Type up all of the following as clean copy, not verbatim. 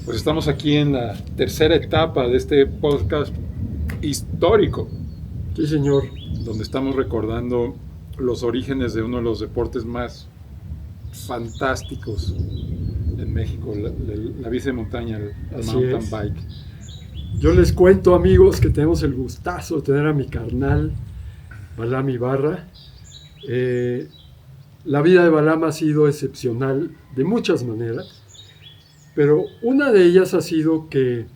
Pues estamos aquí en la tercera etapa de este podcast histórico, Sí, señor. donde estamos recordando los orígenes de uno de los deportes más fantásticos en México, la bici de montaña, el Así mountain es. bike. Yo les cuento, amigos, que tenemos el gustazo de tener a mi carnal, Balam Ibarra. La vida de Balam ha sido excepcional de muchas maneras, pero una de ellas ha sido que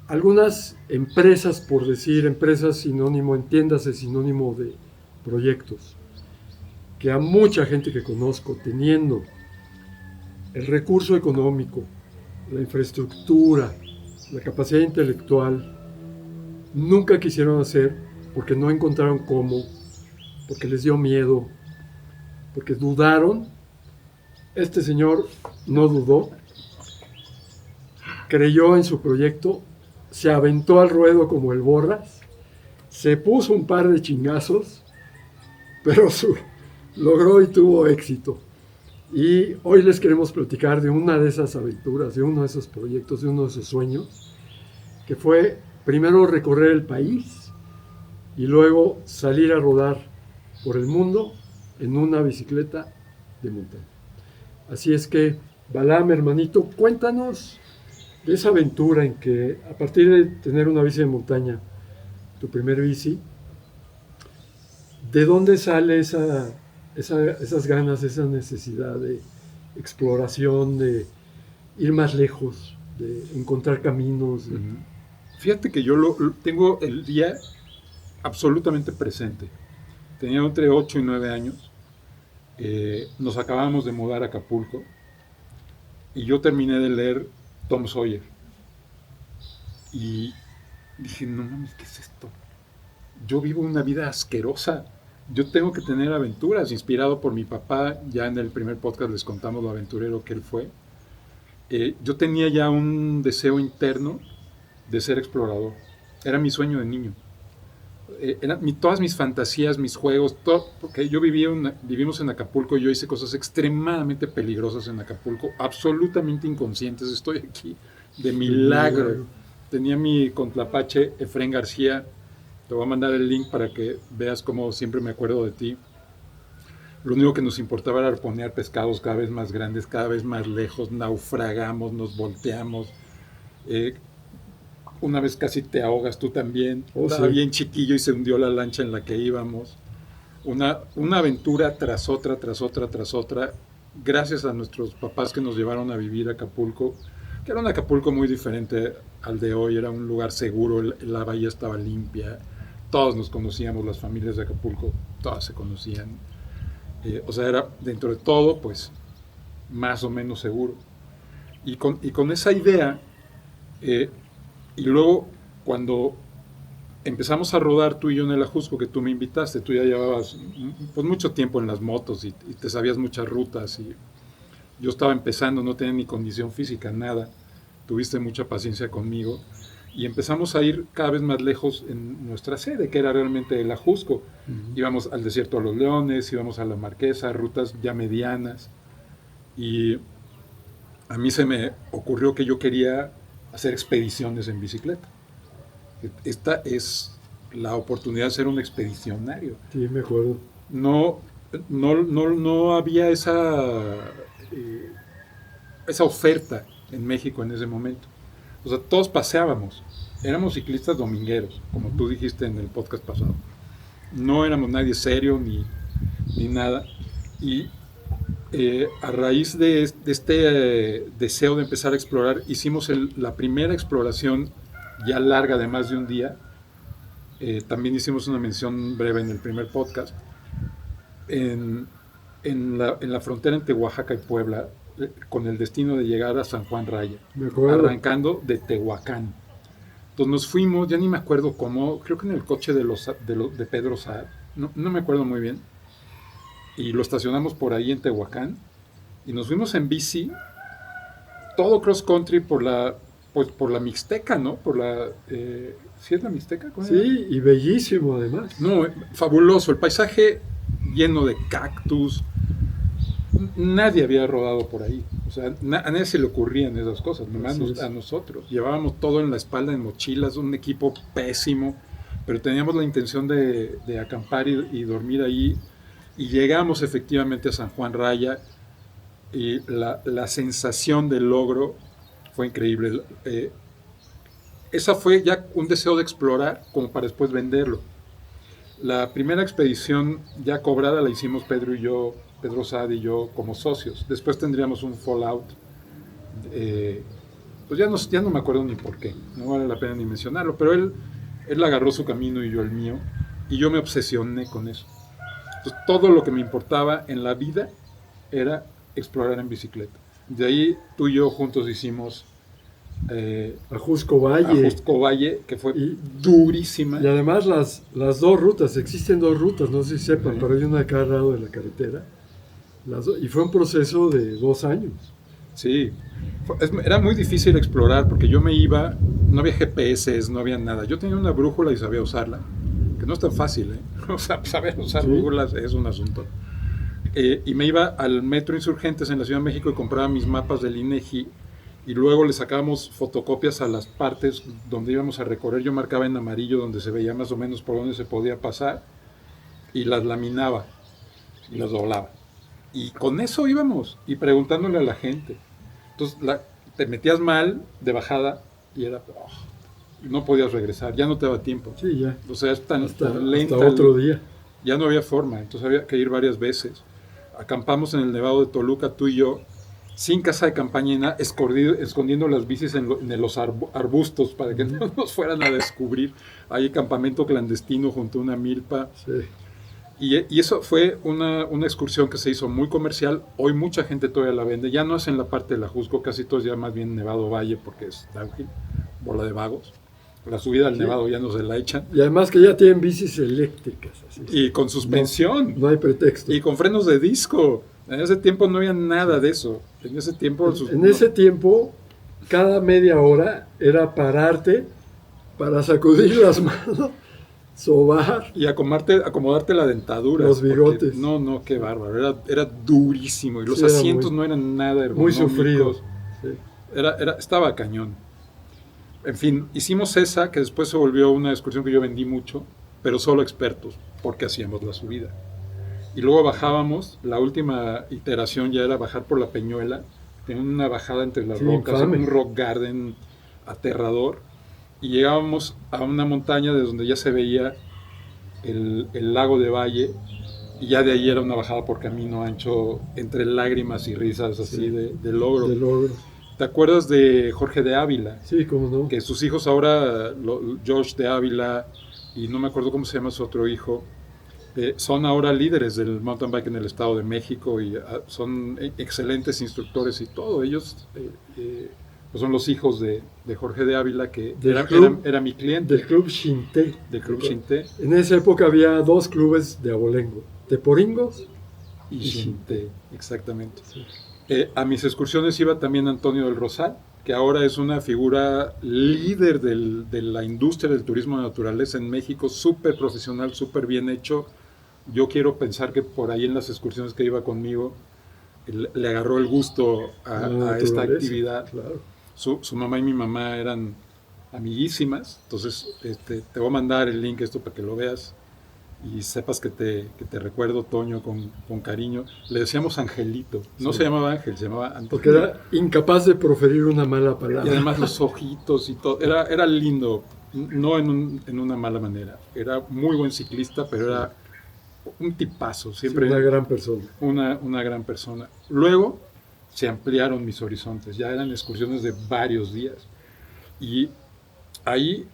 algunas empresas, por decir empresas sinónimo, entiéndase sinónimo de proyectos, que a mucha gente que conozco, teniendo el recurso económico, la infraestructura, la capacidad intelectual, nunca quisieron hacer porque no encontraron cómo, porque les dio miedo, porque dudaron. Este señor no dudó, creyó en su proyecto, se aventó al ruedo como el Borras, se puso un par de chingazos, pero logró y tuvo éxito. Y hoy les queremos platicar de una de esas aventuras, de uno de esos proyectos, de uno de esos sueños, que fue primero recorrer el país y luego salir a rodar por el mundo en una bicicleta de montaña. Así es que, Balam, hermanito, cuéntanos de esa aventura en que, a partir de tener una bici de montaña, tu primer bici, ¿de dónde sale esas ganas, esa necesidad de exploración, de ir más lejos, de encontrar caminos? Fíjate que yo tengo el día absolutamente presente. Tenía entre 8 y 9 años. Nos acabamos de mudar a Acapulco y yo terminé de leer Tom Sawyer. Y dije, no mames, ¿qué es esto? Yo vivo una vida asquerosa. Yo tengo que tener aventuras, inspirado por mi papá. Ya en el primer podcast les contamos lo aventurero que él fue. Yo tenía ya un deseo interno de ser explorador. Era mi sueño de niño. Todas mis fantasías, mis juegos, todo, porque yo vivimos en Acapulco y yo hice cosas extremadamente peligrosas en Acapulco, absolutamente inconscientes. Estoy aquí de milagro. Tenía mi contrapache Efrén García. Te voy a mandar el link para que veas cómo siempre me acuerdo de ti. Lo único que nos importaba era arponear pescados cada vez más grandes, cada vez más lejos. Naufragamos, nos volteamos. Una vez casi te ahogas tú también. Estaba bien chiquillo y se hundió la lancha en la que íbamos. Una aventura tras otra, tras otra, tras otra. Gracias a nuestros papás que nos llevaron a vivir a Acapulco, que era un Acapulco muy diferente al de hoy. Era un lugar seguro, la bahía estaba limpia. Todos nos conocíamos, las familias de Acapulco, todas se conocían. O sea, era dentro de todo, pues, más o menos seguro. Y con esa idea... y luego, cuando empezamos a rodar tú y yo en el Ajusco, que tú me invitaste, tú ya llevabas pues, mucho tiempo en las motos y te sabías muchas rutas. Y yo estaba empezando, no tenía ni condición física, nada. Tuviste mucha paciencia conmigo. Y empezamos a ir cada vez más lejos en nuestra sede, que era realmente el Ajusco. Íbamos al Desierto de los Leones, íbamos a la Marquesa, rutas ya medianas. Y a mí se me ocurrió que yo quería hacer expediciones en bicicleta. Esta es la oportunidad de ser un expedicionario. Sí, me acuerdo. No había esa oferta en México en ese momento. O sea, todos paseábamos. Éramos ciclistas domingueros, como tú dijiste en el podcast pasado. No éramos nadie serio ni nada. Y a raíz de este deseo de empezar a explorar, hicimos la primera exploración ya larga de más de un día. También hicimos una mención breve en el primer podcast. En la frontera entre Oaxaca y Puebla, con el destino de llegar a San Juan Raya, arrancando de Tehuacán. Entonces nos fuimos, ya ni me acuerdo cómo, creo que en el coche de Pedro Saad, no me acuerdo muy bien. Y lo estacionamos por ahí en Tehuacán y nos fuimos en bici, todo cross country por la Mixteca, ¿no? ¿Sí es la Mixteca? Sí, y bellísimo además. No, fabuloso, el paisaje lleno de cactus. Nadie había rodado por ahí. O sea, a nadie se le ocurrían esas cosas, nomás a nosotros. Llevábamos todo en la espalda, en mochilas, un equipo pésimo, pero teníamos la intención de acampar y dormir ahí. Y llegamos efectivamente a San Juan Raya y la sensación del logro fue increíble. Esa fue ya un deseo de explorar como para después venderlo. La primera expedición ya cobrada la hicimos Pedro y yo, Pedro Saad y yo como socios. Después tendríamos un fallout. Pues ya no me acuerdo ni por qué, no vale la pena ni mencionarlo, pero él agarró su camino y yo el mío, y yo me obsesioné con eso. Entonces, todo lo que me importaba en la vida era explorar en bicicleta. De ahí tú y yo juntos hicimos Ajusco Valle, que fue durísima. Y además las dos rutas, existen dos rutas, no sé si sepan, pero hay una a cada lado de la carretera. Y fue un proceso de 2 años. Sí, era muy difícil explorar porque yo me iba, no había GPS, no había nada. Yo tenía una brújula y sabía usarla, que no es tan fácil, ¿eh? O sea, saber usar brújulas es un asunto. Y me iba al Metro Insurgentes en la Ciudad de México y compraba mis mapas del INEGI y luego le sacábamos fotocopias a las partes donde íbamos a recorrer. Yo marcaba en amarillo donde se veía más o menos por dónde se podía pasar y las laminaba y las doblaba. Y con eso íbamos y preguntándole a la gente. Entonces te metías mal de bajada y era no podías regresar, ya no te daba tiempo. Sí, ya. O sea, es tan lenta. Hasta otro día. Ya no había forma, entonces había que ir varias veces. Acampamos en el Nevado de Toluca, tú y yo, sin casa de campaña, escondiendo las bicis en los arbustos para que no nos fueran a descubrir. Hay campamento clandestino junto a una milpa. Sí. Y eso fue una excursión que se hizo muy comercial. Hoy mucha gente todavía la vende. Ya no es en la parte de la Ajusco, casi todo es ya más bien Nevado Valle porque es downhill, bola de vagos. La subida al Nevado ya no se la echan. Y además que ya tienen bicis eléctricas. Así. Y con suspensión. No hay pretexto. Y con frenos de disco. En ese tiempo no había nada de eso. En ese tiempo, cada media hora era pararte para sacudir las manos, sobar. Y acomodarte la dentadura. Los bigotes. No, qué bárbaro. Era durísimo. Y los asientos no eran nada ergonómicos. Muy sufridos. Sí. Estaba cañón. En fin, hicimos esa, que después se volvió una excursión que yo vendí mucho, pero solo expertos, porque hacíamos la subida. Y luego bajábamos, la última iteración ya era bajar por la Peñuela, tenía una bajada entre las rocas, un rock garden aterrador, y llegábamos a una montaña de donde ya se veía el lago de Valle, y ya de ahí era una bajada por camino ancho, entre lágrimas y risas así de logro. De logro. ¿Te acuerdas de Jorge de Ávila? Sí, cómo no. Que sus hijos ahora, George de Ávila, y no me acuerdo cómo se llama su otro hijo, son ahora líderes del mountain bike en el Estado de México y son excelentes instructores y todo. Ellos pues son los hijos de Jorge de Ávila, que era mi cliente. Del Club Xinté. Del Club Xinté. En esa época había 2 clubes de abolengo, Teporingos y Xinté. Exactamente. Sí. A mis excursiones iba también Antonio del Rosal, que ahora es una figura líder de la industria del turismo de naturaleza en México, súper profesional, súper bien hecho. Yo quiero pensar que por ahí en las excursiones que iba conmigo, le agarró el gusto a esta actividad. Claro. Su mamá y mi mamá eran amiguísimas, entonces te voy a mandar el link esto para que lo veas y sepas que te recuerdo, Toño, con cariño. Le decíamos Angelito, no se llamaba Ángel, se llamaba Antonio. Porque era incapaz de proferir una mala palabra. Y además los ojitos y todo, era lindo, no en una mala manera. Era muy buen ciclista, pero era un tipazo, siempre. Sí, una gran persona. Una gran persona. Luego se ampliaron mis horizontes, ya eran excursiones de varios días. Y ahí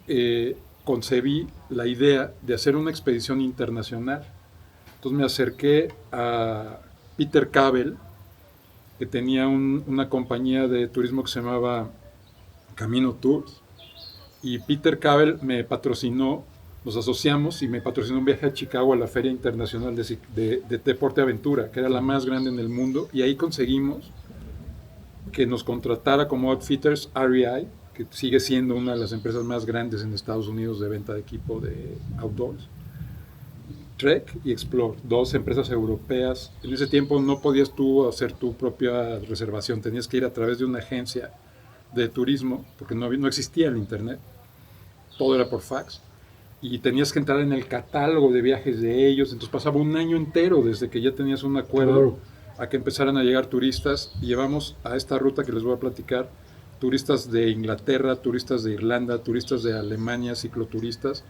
concebí la idea de hacer una expedición internacional. Entonces me acerqué a Peter Cabell, que tenía una compañía de turismo que se llamaba Camino Tours, y Peter Cabell me patrocinó, nos asociamos y me patrocinó un viaje a Chicago a la Feria Internacional de Deporte Aventura, que era la más grande en el mundo, y ahí conseguimos que nos contratara como outfitters REI, que sigue siendo una de las empresas más grandes en Estados Unidos de venta de equipo de outdoors. Trek y Explore, dos empresas europeas. En ese tiempo no podías tú hacer tu propia reservación, tenías que ir a través de una agencia de turismo, porque no existía el internet, todo era por fax, y tenías que entrar en el catálogo de viajes de ellos, entonces pasaba un año entero desde que ya tenías un acuerdo a que empezaran a llegar turistas, y llevamos a esta ruta que les voy a platicar, turistas de Inglaterra, turistas de Irlanda, turistas de Alemania, cicloturistas,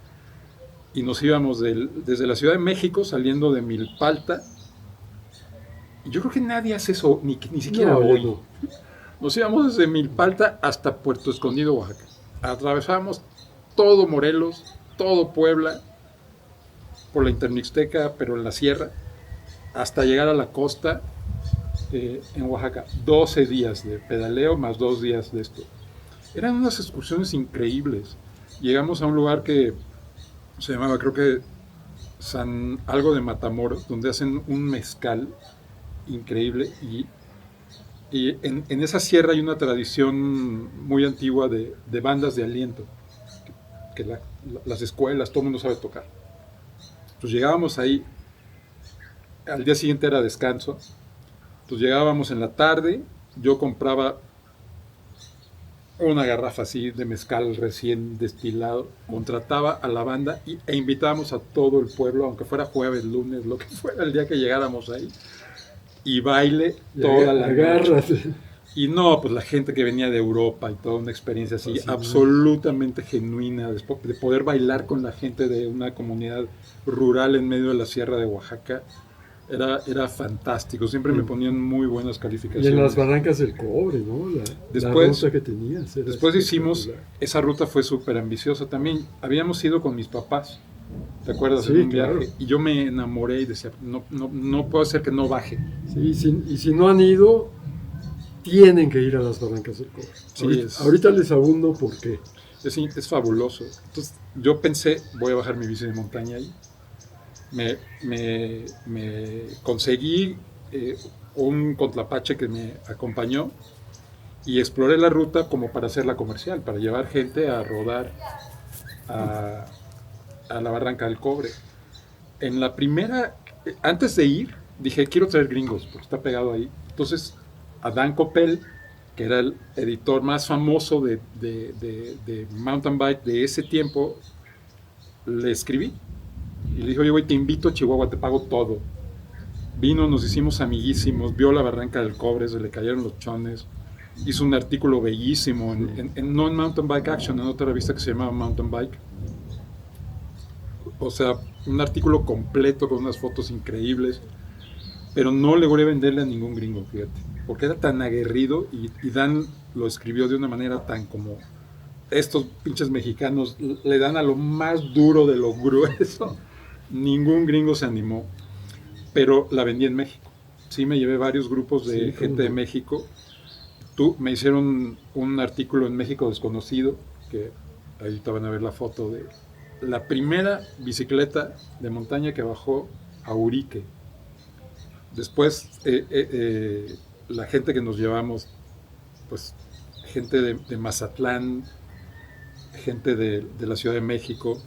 y nos íbamos desde la Ciudad de México, saliendo de Milpalta, y yo creo que nadie hace eso, ni siquiera hoy. No. Nos íbamos desde Milpalta hasta Puerto Escondido, Oaxaca. Atravesábamos todo Morelos, todo Puebla, por la Intermixteca, pero en la sierra, hasta llegar a la costa en Oaxaca. 12 días de pedaleo más 2 días de esto. Eran unas excursiones increíbles. Llegamos a un lugar que se llamaba, creo que algo de Matamoros, donde hacen un mezcal increíble, y en esa sierra hay una tradición muy antigua de bandas de aliento, que las escuelas, todo el mundo sabe tocar. Entonces llegábamos ahí, al día siguiente era descanso, entonces llegábamos en la tarde, yo compraba una garrafa así de mezcal recién destilado, contrataba a la banda e invitábamos a todo el pueblo, aunque fuera jueves, lunes, lo que fuera el día que llegáramos ahí, y baile toda la noche. Y no, pues la gente que venía de Europa y toda una experiencia así, pues sí, absolutamente genuina, de poder bailar con la gente de una comunidad rural en medio de la sierra de Oaxaca. Era fantástico, siempre me ponían muy buenas calificaciones. Y en las barrancas del cobre, ¿no? La ruta que tenías. Después hicimos, esa ruta fue súper ambiciosa también. Habíamos ido con mis papás, ¿te acuerdas? Sí, en un claro. viaje, y yo me enamoré y decía, no puedo hacer que no baje. Sí, y si no han ido, tienen que ir a las barrancas del cobre. Sí, ahorita les abundo por qué. Es fabuloso. Entonces yo pensé, voy a bajar mi bici de montaña ahí. Me conseguí un contrapache que me acompañó y exploré la ruta como para hacerla comercial, para llevar gente a rodar a la Barranca del Cobre. En la primera, antes de ir, dije, quiero traer gringos, porque está pegado ahí. Entonces, a Dan Coppel, que era el editor más famoso de mountain bike de ese tiempo, le escribí. Y le dije, oye, güey, te invito a Chihuahua, te pago todo. Vino, nos hicimos amiguísimos, vio la Barranca del Cobre, se le cayeron los chones. Hizo un artículo bellísimo, no en Mountain Bike Action, en otra revista que se llamaba Mountain Bike. O sea, un artículo completo con unas fotos increíbles. Pero no logré venderle a ningún gringo, fíjate. Porque era tan aguerrido y Dan lo escribió de una manera tan como... Estos pinches mexicanos le dan a lo más duro de lo grueso. Ningún gringo se animó, pero la vendí en México. Sí, me llevé varios grupos de gente de México. Me hicieron un artículo en México Desconocido, que ahorita van a ver la foto de la primera bicicleta de montaña que bajó a Urique. Después, la gente que nos llevamos, pues gente de Mazatlán, gente de la Ciudad de México,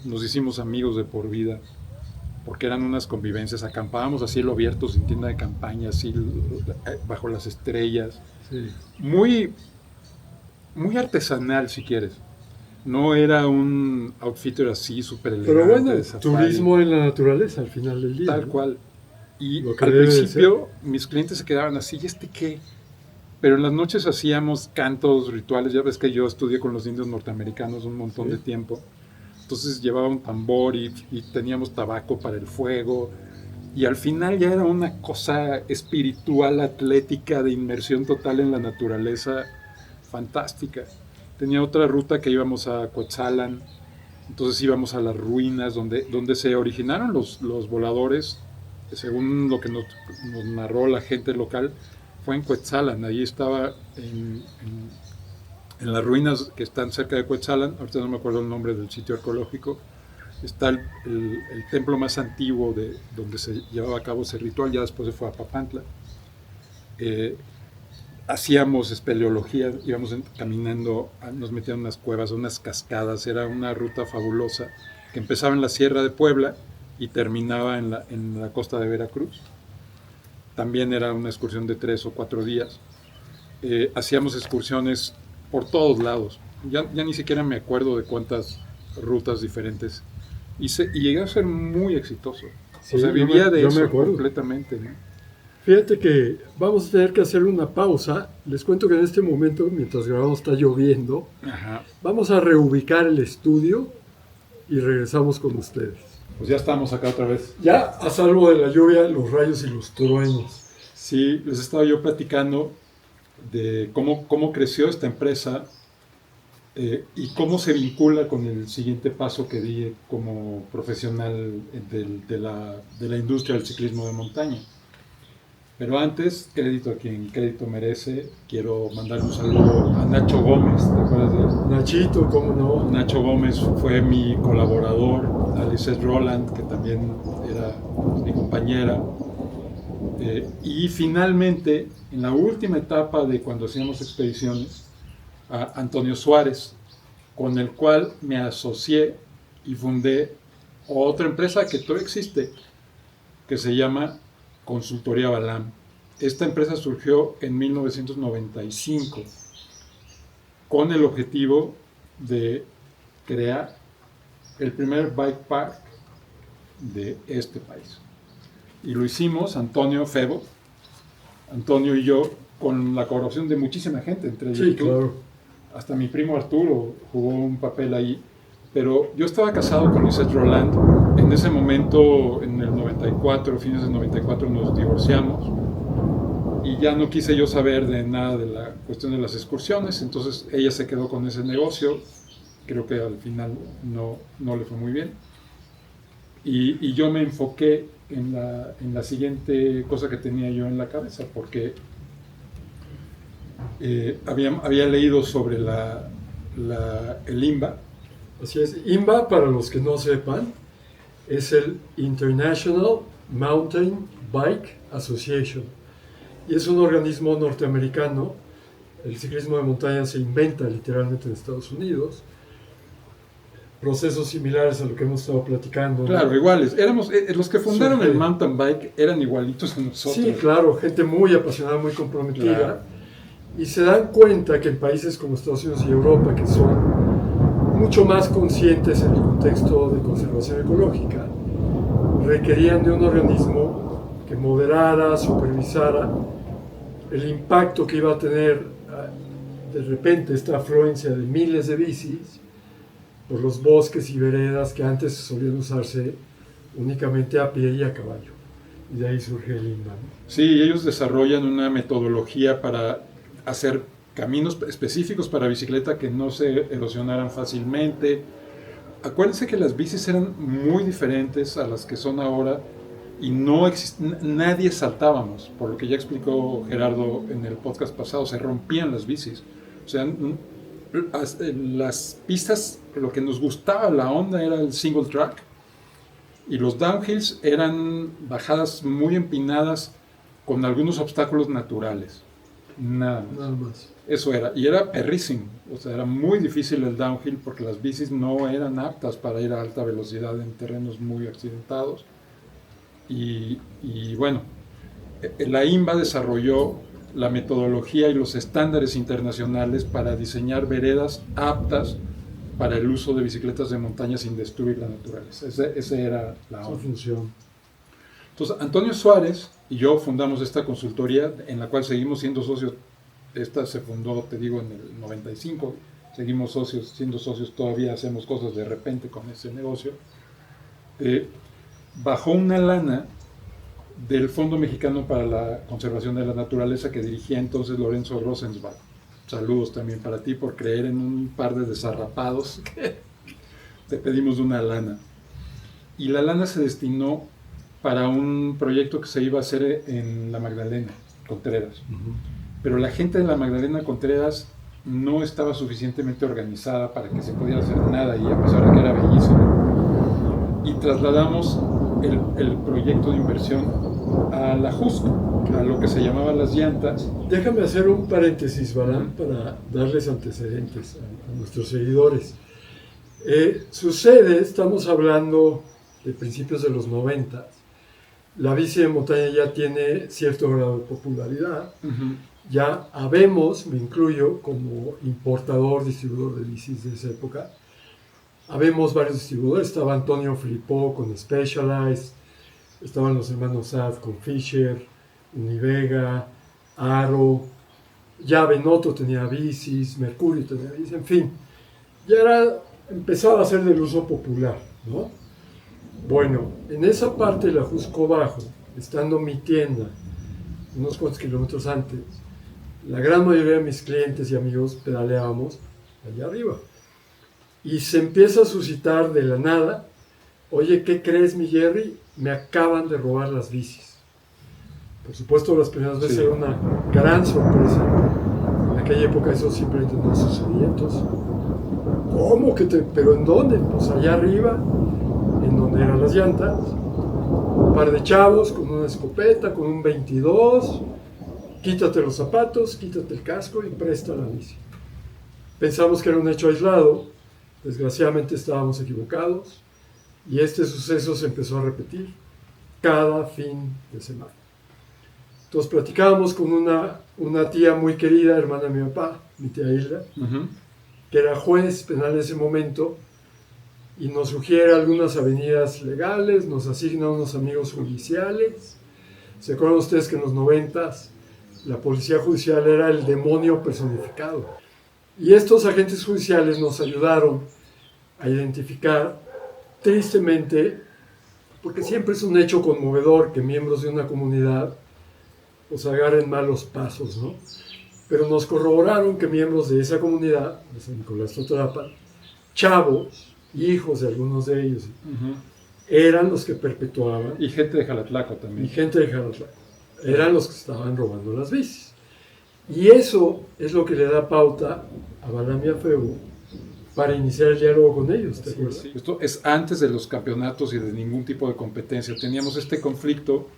nos hicimos amigos de por vida, porque eran unas convivencias, acampábamos a cielo abierto sin tienda de campaña, así bajo las estrellas, sí. Muy artesanal si quieres, no era un outfitter así súper elegante. Pero bueno, turismo en la naturaleza al final del día. Tal cual. Y al principio mis clientes se quedaban así, ¿y este qué? Pero en las noches hacíamos cantos, rituales, ya ves que yo estudié con los indios norteamericanos un montón de tiempo. Entonces llevaba un tambor y teníamos tabaco para el fuego. Y al final ya era una cosa espiritual, atlética, de inmersión total en la naturaleza, fantástica. Tenía otra ruta que íbamos a Cuetzalan, entonces íbamos a las ruinas donde se originaron los voladores, según lo que nos narró la gente local, fue en Cuetzalan. Ahí estaba en las ruinas que están cerca de Cuetzalan, ahorita no me acuerdo el nombre del sitio arqueológico, está el templo más antiguo donde se llevaba a cabo ese ritual, ya después se fue a Papantla. Hacíamos espeleología, íbamos caminando, nos metían en unas cuevas, unas cascadas, era una ruta fabulosa que empezaba en la Sierra de Puebla y terminaba en la costa de Veracruz. También era una excursión de 3 o 4 días. Hacíamos excursiones por todos lados. Ya ni siquiera me acuerdo de cuántas rutas diferentes. Y llegué a ser muy exitoso. Sí, o sea, vivía de eso acuerdo completamente, ¿no? Fíjate que vamos a tener que hacer una pausa. Les cuento que en este momento, mientras grabamos, está lloviendo. Ajá. Vamos a reubicar el estudio y regresamos con ustedes. Pues ya estamos acá otra vez. Ya a salvo de la lluvia, los rayos y los truenos. Sí, les estaba yo platicando de cómo creció esta empresa y cómo se vincula con el siguiente paso que di como profesional de la industria del ciclismo de montaña. Pero antes, crédito a quien crédito merece, quiero mandar un saludo a Nacho Gómez, ¿te acuerdas de él? Nachito, ¿cómo no? Nacho Gómez fue mi colaborador, a Lisette Roland, que también era mi compañera. Y finalmente, en la última etapa de cuando hacíamos expediciones, a Antonio Suárez, con el cual me asocié y fundé otra empresa que todavía existe, que se llama Consultoría Balam. Esta empresa surgió en 1995 con el objetivo de crear el primer bike park de este país. Y lo hicimos, Antonio Febo, Antonio y yo, con la colaboración de muchísima gente, entre ellos Sí, tú. claro. Hasta mi primo Arturo jugó un papel ahí. Pero yo estaba casado con Lisette Roland. En ese momento, en el 94, fines del 94, nos divorciamos. Y ya no quise yo saber de nada de la cuestión de las excursiones. Entonces ella se quedó con ese negocio. Creo que al final no le fue muy bien. Y yo me enfoqué en la siguiente cosa que tenía yo en la cabeza, porque había leído sobre el IMBA. Así es. IMBA, para los que no sepan, es el International Mountain Bike Association. Y es un organismo norteamericano. El ciclismo de montaña se inventa literalmente en Estados Unidos. Procesos similares a lo que hemos estado platicando, ¿no? Claro, iguales. Los que fundaron el mountain bike eran igualitos a nosotros. Sí, claro, gente muy apasionada, muy comprometida. Claro. Y se dan cuenta que en países como Estados Unidos y Europa, que son mucho más conscientes en el contexto de conservación ecológica, requerían de un organismo que moderara, supervisara el impacto que iba a tener de repente esta afluencia de miles de bicis por los bosques y veredas que antes solían usarse únicamente a pie y a caballo. Y de ahí surge el INBA, ¿no? Sí, ellos desarrollan una metodología para hacer caminos específicos para bicicleta que no se erosionaran fácilmente. Acuérdense que las bicis eran muy diferentes a las que son ahora y nadie saltábamos, por lo que ya explicó Gerardo en el podcast pasado, se rompían las bicis. O sea, las pistas, lo que nos gustaba la onda era el single track y los downhills eran bajadas muy empinadas con algunos obstáculos naturales. Nada más. Eso era, y era perrísimo, o sea, era muy difícil el downhill porque las bicis no eran aptas para ir a alta velocidad en terrenos muy accidentados. Y bueno, la INBA desarrolló la metodología y los estándares internacionales para diseñar veredas aptas para el uso de bicicletas de montaña sin destruir la naturaleza. Esa era la función. Entonces, Antonio Suárez y yo fundamos esta consultoría en la cual seguimos siendo socios. Esta se fundó, te digo, en el 95. Seguimos siendo socios, todavía hacemos cosas de repente con ese negocio. Bajó una lana del Fondo Mexicano para la Conservación de la Naturaleza que dirigía entonces Lorenzo Rosenzweig. Saludos también para ti por creer en un par de desarrapados que te pedimos una lana. Y la lana se destinó para un proyecto que se iba a hacer en la Magdalena Contreras. Uh-huh. Pero la gente de la Magdalena Contreras no estaba suficientemente organizada para que se pudiera hacer nada y a pesar de que era bellísimo. Y trasladamos el proyecto de inversión a la JUSC, a lo que se llamaban las llantas. Déjame hacer un paréntesis, Balam, para darles antecedentes a nuestros seguidores. Sucede, estamos hablando de principios de los 90, la bici de montaña ya tiene cierto grado de popularidad. Ya habemos, me incluyo como importador, distribuidor de bicis de esa época, habemos varios distribuidores. Estaba Antonio Filippo con Specialized, estaban los hermanos Sad con Fisher, Univega, Aro, ya Benotto tenía bicis, Mercurio tenía bicis, en fin, ya empezaba a ser del uso popular, ¿no? Bueno, en esa parte de la Jusco Bajo, estando mi tienda unos cuantos kilómetros antes, la gran mayoría de mis clientes y amigos pedaleábamos allá arriba. Y se empieza a suscitar de la nada: oye, ¿qué crees, mi Jerry? Me acaban de robar las bicis. Por supuesto, las primeras veces era una gran sorpresa. En aquella época eso simplemente no sucedía. Entonces, ¿cómo que te...? ¿Pero en dónde? Pues allá arriba, en donde eran las llantas. Un par de chavos con una escopeta, con un 22. Quítate los zapatos, quítate el casco y presta la bici. Pensamos que era un hecho aislado. Desgraciadamente estábamos equivocados. Y este suceso se empezó a repetir cada fin de semana. Entonces platicábamos con una tía muy querida, hermana de mi papá, mi tía Hilda, que era juez penal en ese momento, y nos sugiere algunas avenidas legales, nos asigna unos amigos judiciales. ¿Se acuerdan ustedes que en los 90s la policía judicial era el demonio personificado? Y estos agentes judiciales nos ayudaron a identificar, tristemente, porque siempre es un hecho conmovedor que miembros de una comunidad pues agarren malos pasos, ¿no? Pero nos corroboraron que miembros de esa comunidad, de San Nicolás Totorapan, chavos, hijos de algunos de ellos, eran los que perpetuaban. Y gente de Jalatlaco también. Y gente de Jalatlaco. Eran los que estaban robando las bicis. Y eso es lo que le da pauta a Balam y a Febo para iniciar el diálogo con ellos, ¿te acuerdas? Sí. Esto es antes de los campeonatos y de ningún tipo de competencia. Teníamos este conflicto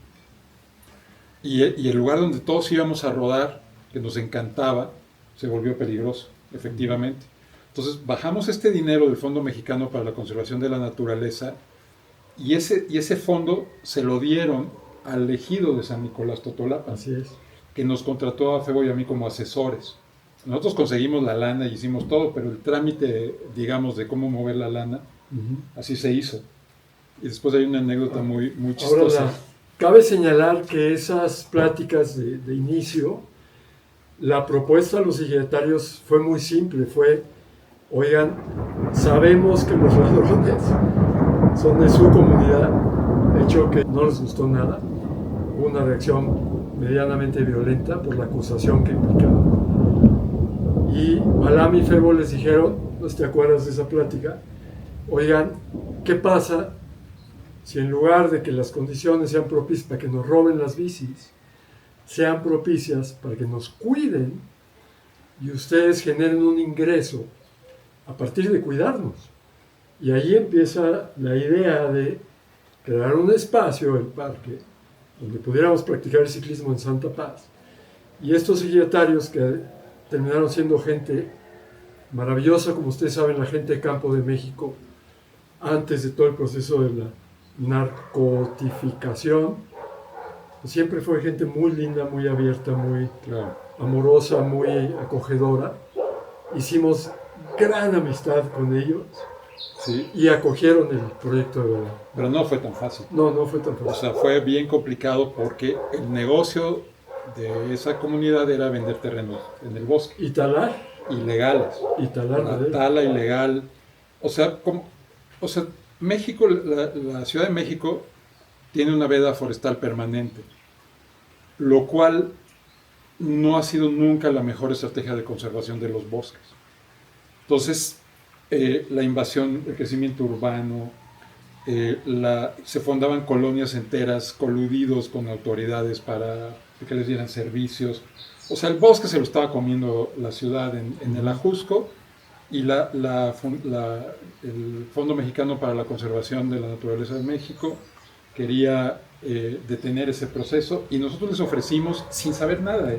y el lugar donde todos íbamos a rodar, que nos encantaba, se volvió peligroso, efectivamente. Entonces bajamos este dinero del Fondo Mexicano para la Conservación de la Naturaleza y ese fondo se lo dieron al ejido de San Nicolás Totolapan. Así es. Que nos contrató a Febo y a mí como asesores. Nosotros conseguimos la lana y hicimos todo, pero el trámite, digamos, de cómo mover la lana, así se hizo. Y después hay una anécdota muy chistosa. Ahora, cabe señalar que esas pláticas de inicio, la propuesta a los signatarios fue muy simple, fue: oigan, sabemos que los ladrones son de su comunidad, hecho que no les gustó nada, hubo una reacción medianamente violenta por la acusación que implicaba. Y Balam y Febo les dijeron, ¿no te acuerdas de esa plática? Oigan, ¿qué pasa si en lugar de que las condiciones sean propicias para que nos roben las bicis, sean propicias para que nos cuiden y ustedes generen un ingreso a partir de cuidarnos? Y ahí empieza la idea de crear un espacio, el parque, donde pudiéramos practicar el ciclismo en Santa Paz. Y estos signatarios, que terminaron siendo gente maravillosa, como ustedes saben, la gente de Campo de México, antes de todo el proceso de la narcotificación, pues siempre fue gente muy linda, muy abierta, muy amorosa, muy acogedora. Hicimos gran amistad con ellos. Sí. Y acogieron el proyecto de Balam. Pero no fue tan fácil. No fue tan fácil. O sea, fue bien complicado porque el negocio de esa comunidad era vender terrenos en el bosque. Y talar. Ilegales. Y talar. La tala ilegal. O sea, México, la Ciudad de México tiene una veda forestal permanente, lo cual no ha sido nunca la mejor estrategia de conservación de los bosques. Entonces, la invasión, el crecimiento urbano, se fundaban colonias enteras coludidos con autoridades para que les dieran servicios. O sea, el bosque se lo estaba comiendo la ciudad en el Ajusco, y el Fondo Mexicano para la Conservación de la Naturaleza de México quería detener ese proceso, y nosotros les ofrecimos sin saber nada.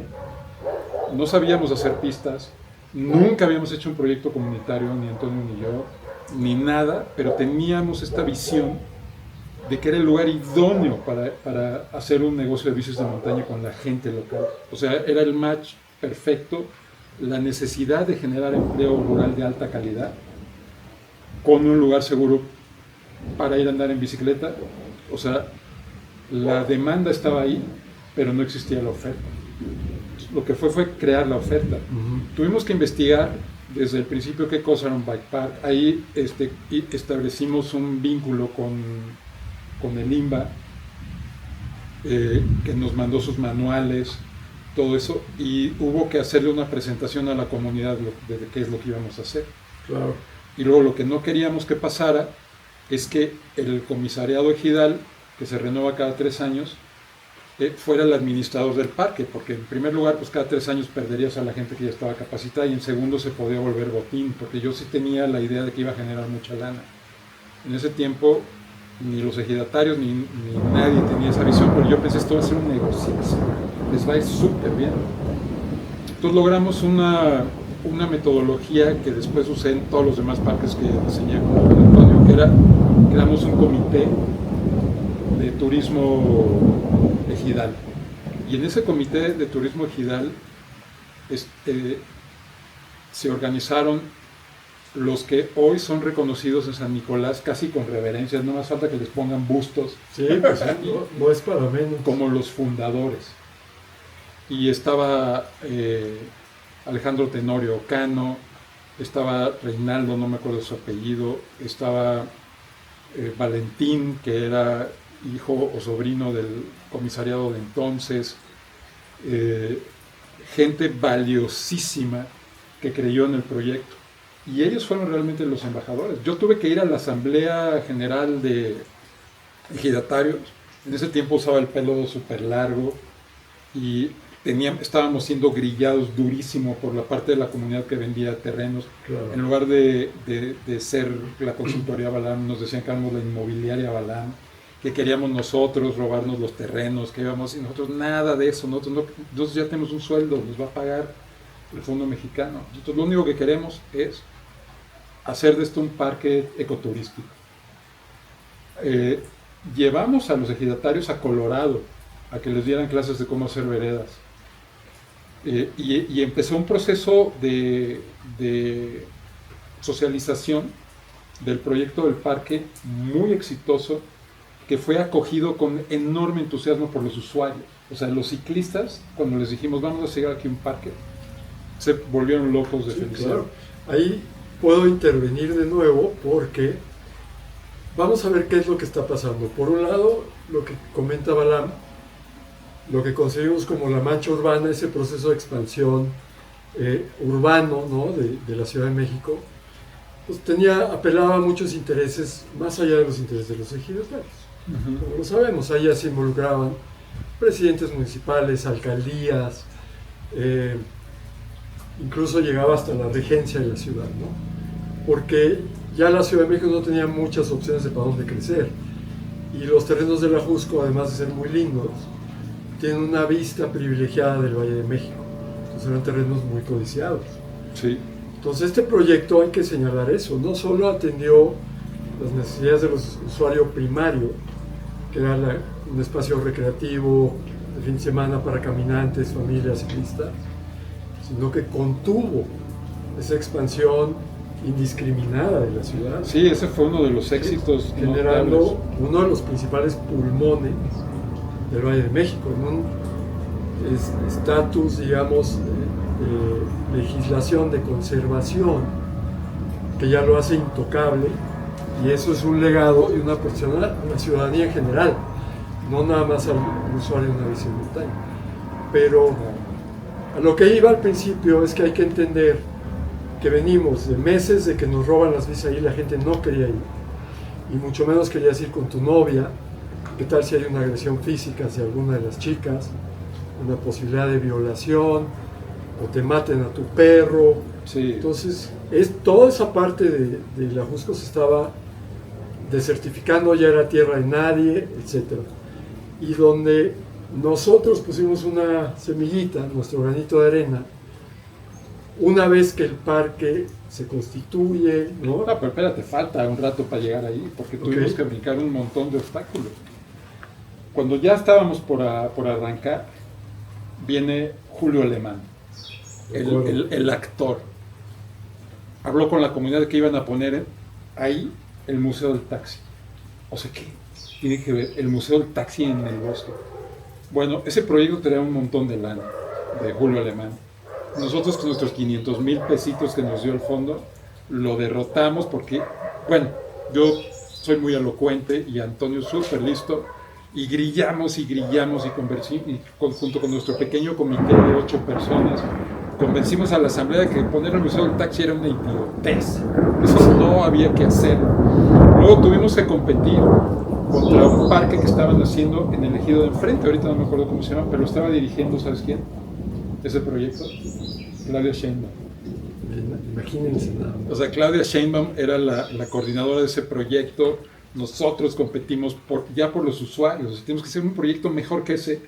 No sabíamos hacer pistas. Nunca habíamos hecho un proyecto comunitario, ni Antonio ni yo, ni nada, pero teníamos esta visión de que era el lugar idóneo para hacer un negocio de bicis de montaña con la gente local. O sea, era el match perfecto, la necesidad de generar empleo rural de alta calidad, con un lugar seguro para ir a andar en bicicleta. O sea, la demanda estaba ahí, pero no existía la oferta. Lo que fue crear la oferta. Tuvimos que investigar desde el principio qué cosa era un bike park. Ahí establecimos un vínculo con el INBA, que nos mandó sus manuales, todo eso, y hubo que hacerle una presentación a la comunidad de qué es lo que íbamos a hacer. Claro. Y luego lo que no queríamos que pasara es que el comisariado ejidal, que se renueva cada 3 años, fuera el administrador del parque, porque en primer lugar, pues cada 3 años perderías a la gente que ya estaba capacitada, y en segundo se podía volver botín, porque yo sí tenía la idea de que iba a generar mucha lana. En ese tiempo ni los ejidatarios ni nadie tenía esa visión, pero yo pensé, esto va a ser un negocio, les va a ir súper bien. Entonces logramos una metodología que después usé en todos los demás parques que diseñé con Antonio, que era, creamos un comité de turismo ejidal. Y en ese comité de turismo ejidal se organizaron los que hoy son reconocidos en San Nicolás casi con reverencias, no más falta que les pongan bustos. Sí, pues no es para menos. Como los fundadores. Y estaba Alejandro Tenorio Cano, estaba Reinaldo, no me acuerdo su apellido, estaba Valentín, que era hijo o sobrino del comisariado de entonces, gente valiosísima que creyó en el proyecto. Y ellos fueron realmente los embajadores. Yo tuve que ir a la Asamblea General de Ejidatarios. En ese tiempo usaba el pelo súper largo y estábamos siendo grillados durísimo por la parte de la comunidad que vendía terrenos. Claro. En lugar de ser la consultoría Balam, nos decían que éramos la inmobiliaria Balam, que queríamos nosotros robarnos los terrenos, que íbamos, y nosotros nosotros ya tenemos un sueldo, nos va a pagar el Fondo Mexicano. Nosotros lo único que queremos es hacer de esto un parque ecoturístico. Llevamos a los ejidatarios a Colorado a que les dieran clases de cómo hacer veredas. Y empezó un proceso de socialización del proyecto del parque muy exitoso, que fue acogido con enorme entusiasmo por los usuarios. O sea, los ciclistas, cuando les dijimos vamos a hacer aquí un parque, se volvieron locos de felicidad. Claro. Ahí puedo intervenir de nuevo porque vamos a ver qué es lo que está pasando. Por un lado, lo que comenta Balam, lo que concebimos como la mancha urbana, ese proceso de expansión urbano, ¿no? de la Ciudad de México, pues apelaba a muchos intereses más allá de los intereses de los ejidatarios. Como lo sabemos, allá se involucraban presidentes municipales, alcaldías, incluso llegaba hasta la regencia de la ciudad, ¿no? Porque ya la Ciudad de México no tenía muchas opciones de para dónde crecer, y los terrenos de la Jusco, además de ser muy lindos, tienen una vista privilegiada del Valle de México, entonces eran terrenos muy codiciados. Sí. Entonces este proyecto, hay que señalar eso, no solo atendió las necesidades del usuario primario, que era un espacio recreativo de fin de semana para caminantes, familias, ciclistas, sino que contuvo esa expansión indiscriminada de la ciudad. Sí, ese fue uno de los éxitos, generando notables. Uno de los principales pulmones del Valle de México, en un estatus, digamos, de legislación de conservación que ya lo hace intocable, y eso es un legado y una protección a la ciudadanía en general, no nada más al usuario de una bici de montaña. Pero a lo que iba al principio es que hay que entender que venimos de meses de que nos roban las bicis ahí, la gente no quería ir, y mucho menos querías ir con tu novia. ¿Qué tal si hay una agresión física hacia alguna de las chicas? Una posibilidad de violación, o te maten a tu perro. Sí. Entonces, toda esa parte de la Jusco se estaba desertificando, ya era tierra de nadie, etc. Y donde nosotros pusimos una semillita, nuestro granito de arena, una vez que el parque se constituye, ¿no? No, pero espérate, falta un rato para llegar ahí, porque tuvimos que brincar un montón de obstáculos. Cuando ya estábamos por arrancar, viene Julio Alemán, el actor. Habló con la comunidad que iban a poner ahí el Museo del Taxi. O sea, ¿qué tiene que ver el Museo del Taxi en el bosque? Bueno, ese proyecto traía un montón de lana, de Julio Alemán. Nosotros con nuestros 500,000 pesitos que nos dio el fondo, lo derrotamos porque, bueno, yo soy muy elocuente y Antonio súper listo, y grillamos y junto con nuestro pequeño comité de 8 personas, convencimos a la asamblea de que poner el Museo del Taxi era una idiotez. Eso no había que hacer. Luego tuvimos que competir contra un parque que estaban haciendo en el ejido de enfrente, ahorita no me acuerdo cómo se llama, pero lo estaba dirigiendo, ¿sabes quién? Ese proyecto, Claudia Sheinbaum. Imagínense nada más. O sea, Claudia Sheinbaum era la coordinadora de ese proyecto. Nosotros competimos ya por los usuarios. O sea, tenemos que hacer un proyecto mejor que ese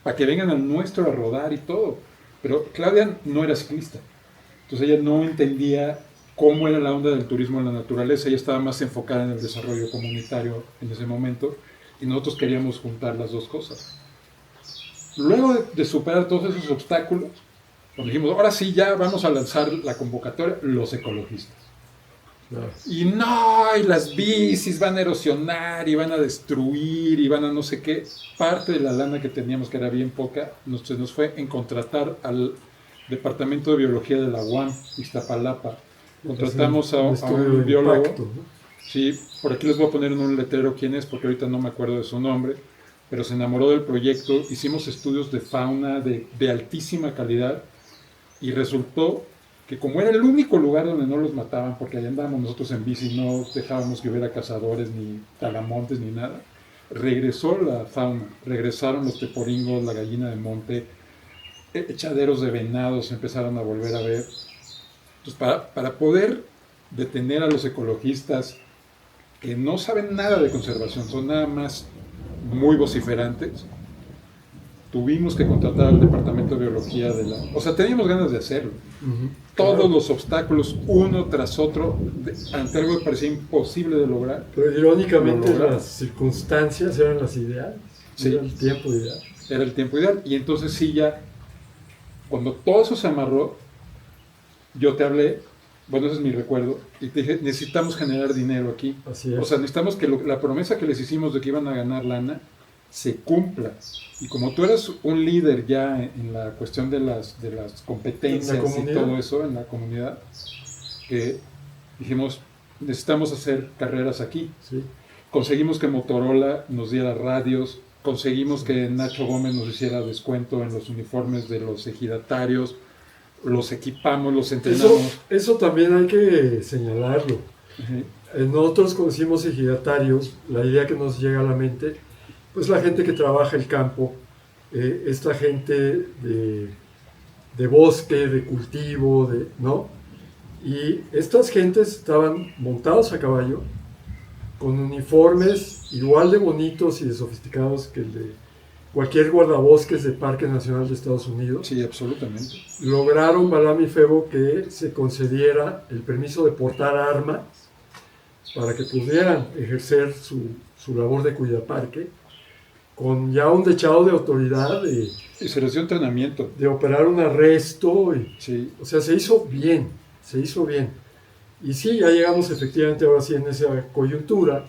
para que vengan al nuestro a rodar y todo. Pero Claudia no era ciclista. Entonces ella no entendía cómo era la onda del turismo en la naturaleza. Ella estaba más enfocada en el desarrollo comunitario en ese momento. Y nosotros queríamos juntar las dos cosas. Luego de superar todos esos obstáculos, nos dijimos, ahora sí ya vamos a lanzar la convocatoria, los ecologistas. Claro. Y no, y las bicis van a erosionar, y van a destruir, y van a no sé qué. Parte de la lana que teníamos, que era bien poca, nos fue en contratar al Departamento de Biología de la UAM, Iztapalapa. Contratamos a un biólogo. Impacto, ¿no? Sí, por aquí les voy a poner en un letrero quién es, porque ahorita no me acuerdo de su nombre, pero se enamoró del proyecto. Hicimos estudios de fauna de altísima calidad, y resultó que como era el único lugar donde no los mataban, porque allá andábamos nosotros en bici, no dejábamos que hubiera cazadores, ni talamontes, ni nada, regresó la fauna, regresaron los teporingos, la gallina de monte, echaderos de venados se empezaron a volver a ver. Entonces, para poder detener a los ecologistas que no saben nada de conservación, son nada más muy vociferantes, tuvimos que contratar al Departamento de Biología de la... O sea, teníamos ganas de hacerlo. Todos los obstáculos, uno tras otro, ante algo que parecía imposible de lograr. Pero irónicamente las circunstancias eran las ideales. Sí. Era el tiempo ideal. Era el tiempo ideal. Y entonces sí ya, cuando todo eso se amarró, yo te hablé, bueno, ese es mi recuerdo, y te dije, necesitamos generar dinero aquí. Así es. O sea, necesitamos que la promesa que les hicimos de que iban a ganar lana, se cumpla. Y como tú eras un líder ya en la cuestión de las competencias y todo eso en la comunidad, dijimos, necesitamos hacer carreras aquí. Sí. Conseguimos que Motorola nos diera radios, conseguimos que Nacho Gómez nos hiciera descuento en los uniformes de los ejidatarios, los equipamos, los entrenamos. Eso también hay que señalarlo. Nosotros conocimos ejidatarios, la idea que nos llega a la mente, pues la gente que trabaja el campo, esta gente de bosque, de cultivo, ¿no? Y estas gentes estaban montados a caballo, con uniformes igual de bonitos y de sofisticados que el de cualquier guardabosques del Parque Nacional de Estados Unidos. Sí, absolutamente. Lograron, Balam y Febo, que se concediera el permiso de portar armas para que pudieran ejercer su labor de cuidaparque, con ya un dechado de autoridad. Y se les dio entrenamiento. De operar un arresto. Sí. O sea, se hizo bien. Y sí, ya llegamos efectivamente ahora sí en esa coyuntura,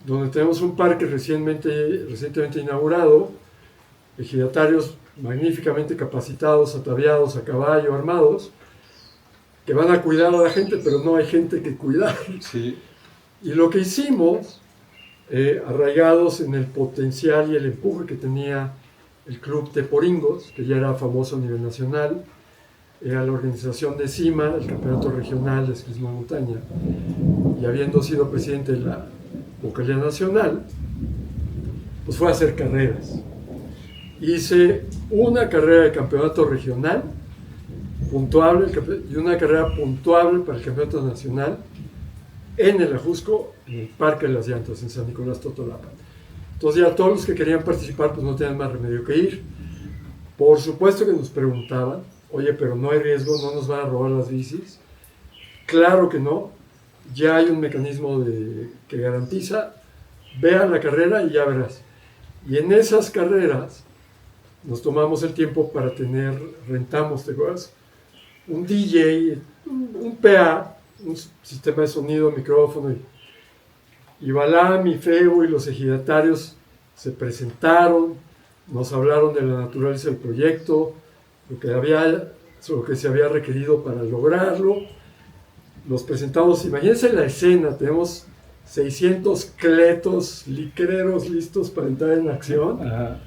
donde tenemos un parque recientemente inaugurado, ejidatarios magníficamente capacitados, ataviados a caballo, armados, que van a cuidar a la gente, pero no hay gente que cuidar. Sí. Y lo que hicimos, arraigados en el potencial y el empuje que tenía el Club Teporingos, que ya era famoso a nivel nacional, la organización de CIMA, el Campeonato Regional de Ciclismo de Montaña, y habiendo sido presidente de la Vocalía Nacional, pues fue a hacer carreras. Hice una carrera de campeonato regional puntuable y una carrera puntuable para el campeonato nacional en el Ajusco, en el Parque de las Llantas, en San Nicolás Totolapan. Entonces ya todos los que querían participar pues no tenían más remedio que ir. Por supuesto que nos preguntaban, oye, pero no hay riesgo, no nos van a robar las bicis. Claro que no, ya hay un mecanismo que garantiza, ve a la carrera y ya verás. Y en esas carreras nos tomamos el tiempo para rentamos, ¿te acuerdas? Un DJ, un PA, un sistema de sonido, micrófono, y Balam y Feo y los ejidatarios se presentaron, nos hablaron de la naturaleza del proyecto, lo que se había requerido para lograrlo. Nos presentamos, imagínense la escena, tenemos 600 cletos, licreros listos para entrar en acción. Ajá.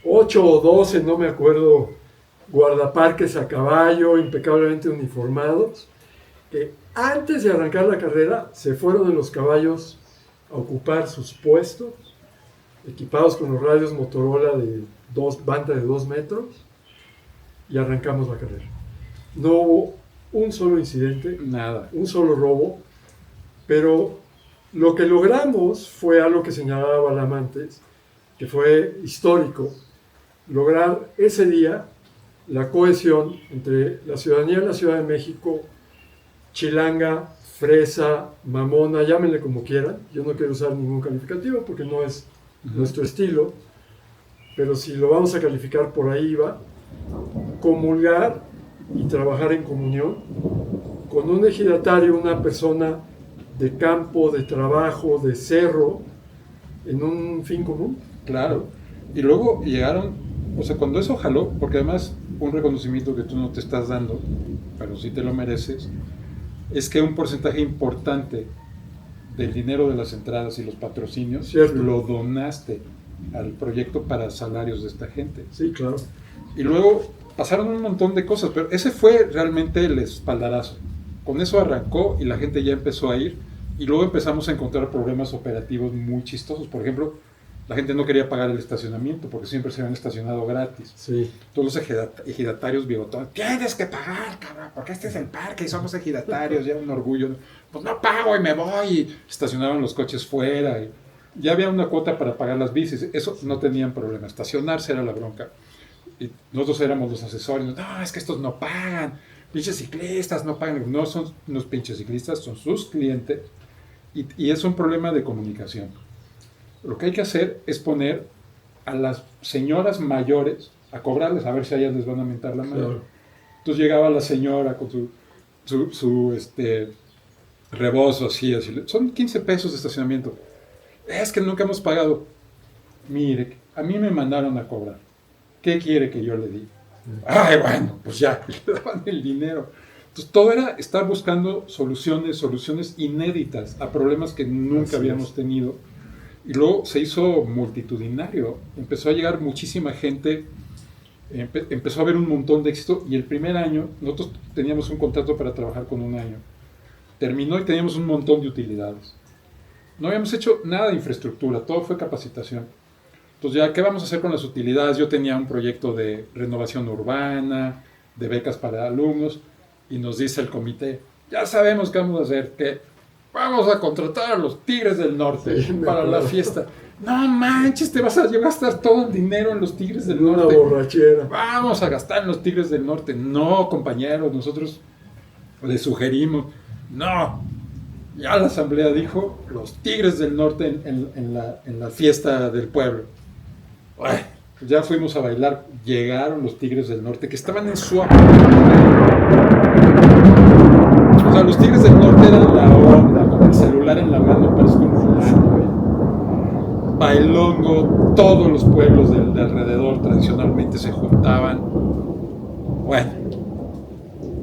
8 o 12, no me acuerdo, guardaparques a caballo, impecablemente uniformados, que antes de arrancar la carrera se fueron en los caballos a ocupar sus puestos, equipados con los radios Motorola de banda de 2 metros, y arrancamos la carrera. No hubo un solo incidente, Nada. un solo robo, pero lo que logramos fue algo que señalaba Balam antes, que fue histórico, lograr ese día la cohesión entre la ciudadanía de la Ciudad de México, chilanga, fresa, mamona, llámenle como quieran. Yo no quiero usar ningún calificativo porque no es nuestro estilo, pero si lo vamos a calificar, por ahí va, comulgar y trabajar en comunión con un ejidatario, una persona de campo, de trabajo, de cerro, en un fin común. Claro. Y luego llegaron, o sea, cuando eso jaló, porque además un reconocimiento que tú no te estás dando, pero sí te lo mereces, es que un porcentaje importante del dinero de las entradas y los patrocinios lo donaste al proyecto para salarios de esta gente. Sí, claro. Y luego pasaron un montón de cosas, pero ese fue realmente el espaldarazo. Con eso arrancó y la gente ya empezó a ir, y luego empezamos a encontrar problemas operativos muy chistosos. Por ejemplo, la gente no quería pagar el estacionamiento porque siempre se habían estacionado gratis. Sí. Todos los ejidatarios bigotones, tienes que pagar, cabrón, porque este es el parque y somos ejidatarios, ya un orgullo. Pues no pago y me voy. Y estacionaban los coches fuera. Y ya había una cuota para pagar las bicis. Eso no tenían problema. Estacionarse era la bronca. Y nosotros éramos los asesores. No, es que estos no pagan. Pinches ciclistas no pagan. No son unos pinches ciclistas, son sus clientes. Y es un problema de comunicación. Lo que hay que hacer es poner a las señoras mayores a cobrarles, a ver si a ellas les van a mentar la mano. Claro. Entonces llegaba la señora con su rebozo así, son 15 pesos de estacionamiento. Es que nunca hemos pagado. Mire, a mí me mandaron a cobrar. ¿Qué quiere que yo le diga? Ay, bueno, pues ya, le daban el dinero. Entonces todo era estar buscando soluciones inéditas a problemas que nunca habíamos tenido. Y luego se hizo multitudinario, empezó a llegar muchísima gente, empezó a haber un montón de éxito, y el primer año, nosotros teníamos un contrato para trabajar con un año, terminó y teníamos un montón de utilidades. No habíamos hecho nada de infraestructura, todo fue capacitación. Entonces ya, ¿qué vamos a hacer con las utilidades? Yo tenía un proyecto de renovación urbana, de becas para alumnos, y nos dice el comité, ya sabemos qué vamos a hacer, que vamos a contratar a los Tigres del Norte para la fiesta. No manches, te vas a gastar todo el dinero en los Tigres del Norte. Una borrachera. Vamos a gastar en los Tigres del Norte. No, compañeros, nosotros les sugerimos. No. Ya la asamblea dijo, los Tigres del Norte en la fiesta del pueblo. Bueno, ya fuimos a bailar. Llegaron los Tigres del Norte, que estaban en su... O sea, los Tigres del Norte eran la onda, con el celular en la mano, pero es como bailongo, todos los pueblos de alrededor tradicionalmente se juntaban. Bueno,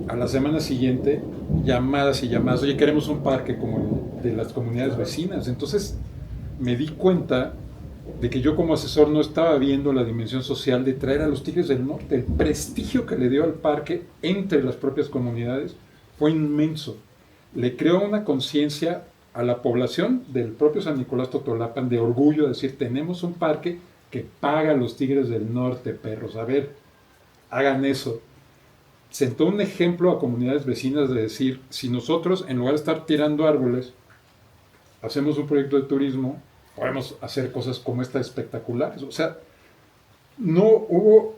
a la semana siguiente, llamadas y llamadas, oye, queremos un parque como el de las comunidades vecinas. Entonces me di cuenta de que yo como asesor no estaba viendo la dimensión social de traer a los Tigres del Norte. El prestigio que le dio al parque entre las propias comunidades fue inmenso. Le creó una conciencia a la población del propio San Nicolás Totolapan de orgullo, de decir, tenemos un parque que paga a los Tigres del Norte, perros, a ver, hagan eso. Sentó un ejemplo a comunidades vecinas de decir, si nosotros, en lugar de estar tirando árboles, hacemos un proyecto de turismo, podemos hacer cosas como esta espectaculares. O sea, no hubo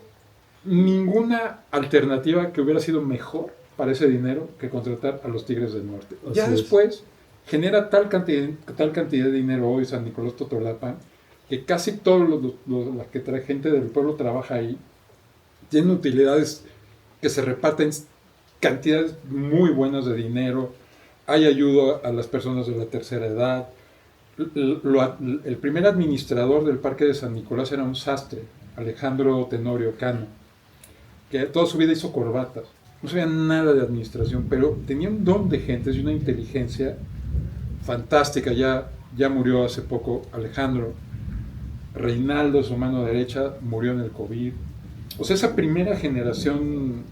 ninguna alternativa que hubiera sido mejor para ese dinero que contratar a los Tigres del Norte. Así Ya es. después genera tal cantidad de dinero hoy San Nicolás Totolapan que casi todos la que trae gente del pueblo trabaja ahí. Tienen utilidades que se reparten cantidades muy buenas de dinero. Hay ayuda a las personas de la tercera edad. El primer administrador del Parque de San Nicolás era un sastre, Alejandro Tenorio Cano, que toda su vida hizo corbatas. No sabía nada de administración, pero tenía un don de gentes y una inteligencia fantástica. Ya murió hace poco Alejandro. Reinaldo, su mano derecha, murió en el COVID. O sea, esa primera generación,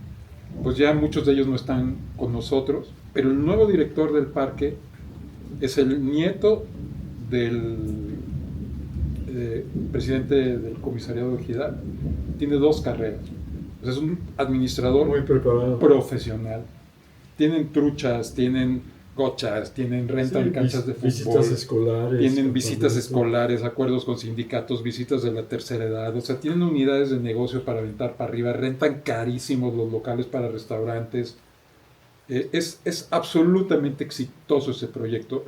pues ya muchos de ellos no están con nosotros, pero el nuevo director del parque es el nieto del presidente del comisariado de Ejidal. Tiene 2 carreras. O sea, es un administrador muy preparado, profesional. Tienen truchas, tienen gochas, tienen rentan canchas de fútbol, visitas escolares, tienen visitas escolares, acuerdos con sindicatos, visitas de la tercera edad, o sea, tienen unidades de negocio para aventar para arriba, rentan carísimos los locales para restaurantes. Es absolutamente exitoso ese proyecto.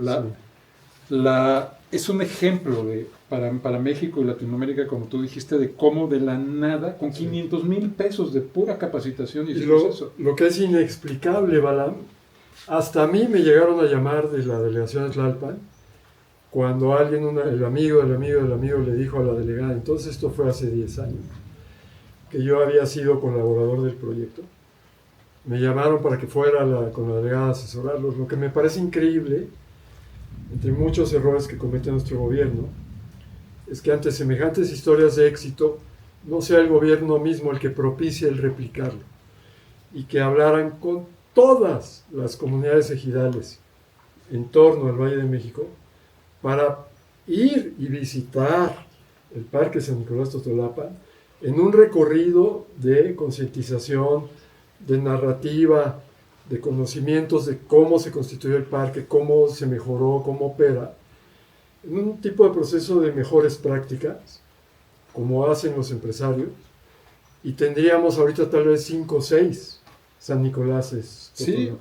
Es un ejemplo para México y Latinoamérica, como tú dijiste, de cómo de la nada, con 500,000 pesos de pura capacitación y eso. Lo que es inexplicable, Balam, hasta a mí me llegaron a llamar de la delegación de Tlalpan cuando alguien, el amigo le dijo a la delegada, entonces esto fue hace 10 años, que yo había sido colaborador del proyecto. Me llamaron para que fuera con la delegada a asesorarlos. Lo que me parece increíble, entre muchos errores que comete nuestro gobierno, es que ante semejantes historias de éxito, no sea el gobierno mismo el que propicie el replicarlo, y que hablaran con todas las comunidades ejidales en torno al Valle de México para ir y visitar el Parque San Nicolás Totolapan en un recorrido de concientización, de narrativa, de conocimientos de cómo se constituyó el parque, cómo se mejoró, cómo opera, en un tipo de proceso de mejores prácticas, como hacen los empresarios, y tendríamos ahorita tal vez 5 o 6 San Nicoláses. Sí,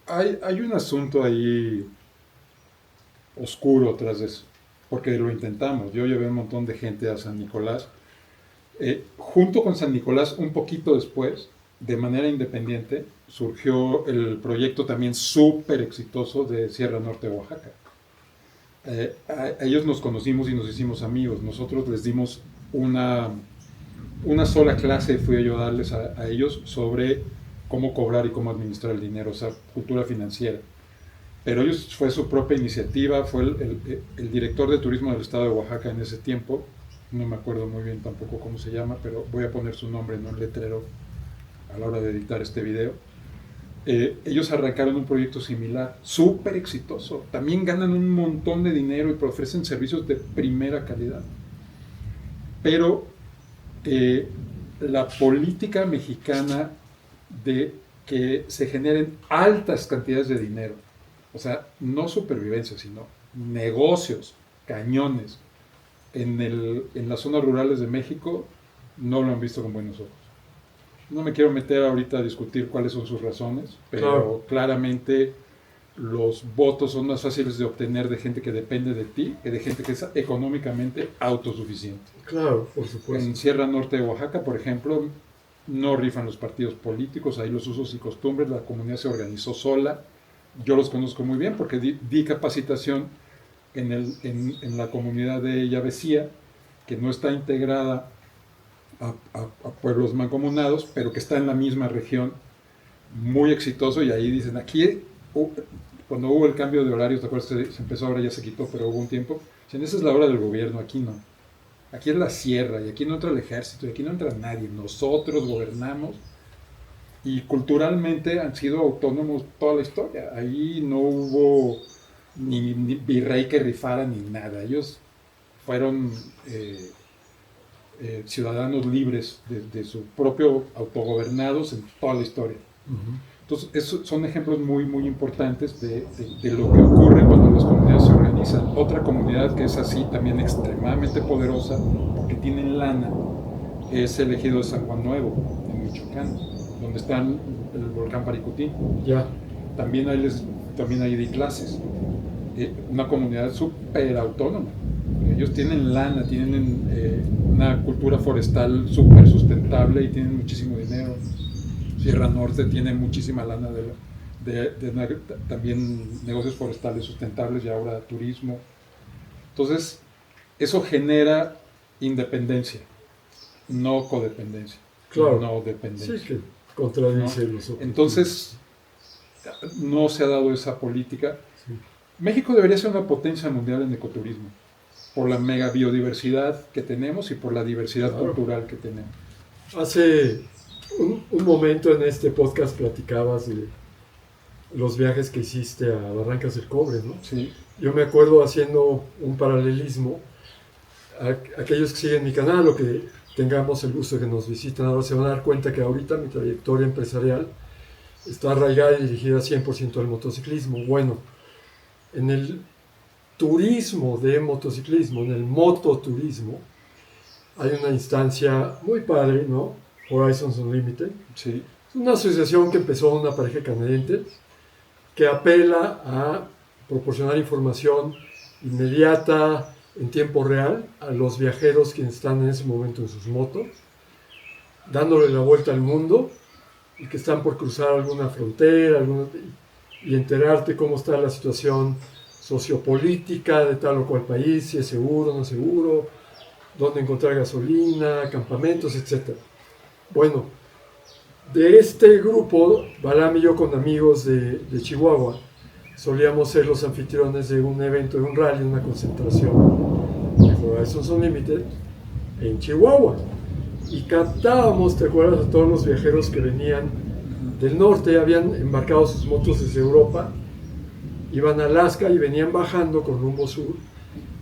hay un asunto ahí oscuro tras eso, porque lo intentamos. Yo llevé un montón de gente a San Nicolás. Junto con San Nicolás, un poquito después, de manera independiente, surgió el proyecto también súper exitoso de Sierra Norte de Oaxaca. A ellos nos conocimos y nos hicimos amigos. Nosotros les dimos una sola clase, fui yo a darles a ellos sobre cómo cobrar y cómo administrar el dinero, o sea, cultura financiera. Pero ellos, fue su propia iniciativa, fue el director de turismo del estado de Oaxaca en ese tiempo, no me acuerdo muy bien tampoco cómo se llama, pero voy a poner su nombre en un letrero a la hora de editar este video. Ellos arrancaron un proyecto similar, súper exitoso, también ganan un montón de dinero y ofrecen servicios de primera calidad. Pero la política mexicana de que se generen altas cantidades de dinero, o sea, no supervivencia, sino negocios, cañones, en las zonas rurales de México, no lo han visto con buenos ojos. No me quiero meter ahorita a discutir cuáles son sus razones, pero claramente los votos son más fáciles de obtener de gente que depende de ti que de gente que es económicamente autosuficiente. Claro, por supuesto. En Sierra Norte de Oaxaca, por ejemplo, no rifan los partidos políticos, ahí los usos y costumbres, la comunidad se organizó sola. Yo los conozco muy bien porque di capacitación en la comunidad de Yavesía, que no está integrada a pueblos mancomunados, pero que está en la misma región, muy exitoso, y ahí dicen, aquí, cuando hubo el cambio de horarios, ¿te acuerdas? Se empezó, ahora ya se quitó, pero hubo un tiempo, dicen, esa es la hora del gobierno, aquí no. Aquí es la sierra, y aquí no entra el ejército, y aquí no entra nadie, nosotros gobernamos, y culturalmente han sido autónomos toda la historia, ahí no hubo ni virrey que rifara ni nada, ellos fueron ciudadanos libres de su propio autogobernados en toda la historia. Entonces, esos son ejemplos muy, muy importantes de lo que ocurre cuando las comunidades se organizan. Otra comunidad que es así, también extremadamente poderosa, porque tienen lana, es el ejido de San Juan Nuevo, en Michoacán, donde está el volcán Paricutín. Ya. También ahí di clases. Una comunidad súper autónoma. Ellos tienen lana, tienen una cultura forestal súper sustentable y tienen muchísimo dinero. Sierra Norte tiene muchísima lana también negocios forestales sustentables y ahora turismo. Entonces, eso genera independencia, no codependencia. Claro. No dependencia. Sí, que contradice ¿no? los objetivos. Entonces, no se ha dado esa política. Sí. México debería ser una potencia mundial en ecoturismo, por la mega biodiversidad que tenemos y por la diversidad cultural que tenemos. Hace un momento en este podcast platicabas de los viajes que hiciste a Barrancas del Cobre, ¿no? Sí. Yo me acuerdo haciendo un paralelismo, aquellos que siguen mi canal o que tengamos el gusto de que nos visiten ahora se van a dar cuenta que ahorita mi trayectoria empresarial está arraigada y dirigida 100% al motociclismo. Bueno, en el turismo de motociclismo, en el mototurismo, hay una instancia muy padre, ¿no? Horizons Unlimited. Sí. Es una asociación que empezó una pareja canadiense que apela a proporcionar información inmediata, en tiempo real, a los viajeros que están en ese momento en sus motos, dándole la vuelta al mundo y que están por cruzar alguna frontera y enterarte cómo está la situación sociopolítica de tal o cual país, si es seguro o no seguro, dónde encontrar gasolina, campamentos, etc. Bueno, de este grupo, Balam y yo con amigos de Chihuahua, solíamos ser los anfitriones de un evento, de un rally, una concentración de Horizons Unlimited en Chihuahua. Y captábamos, ¿te acuerdas?, a todos los viajeros que venían del norte, habían embarcado sus motos desde Europa, iban a Alaska y venían bajando con rumbo sur,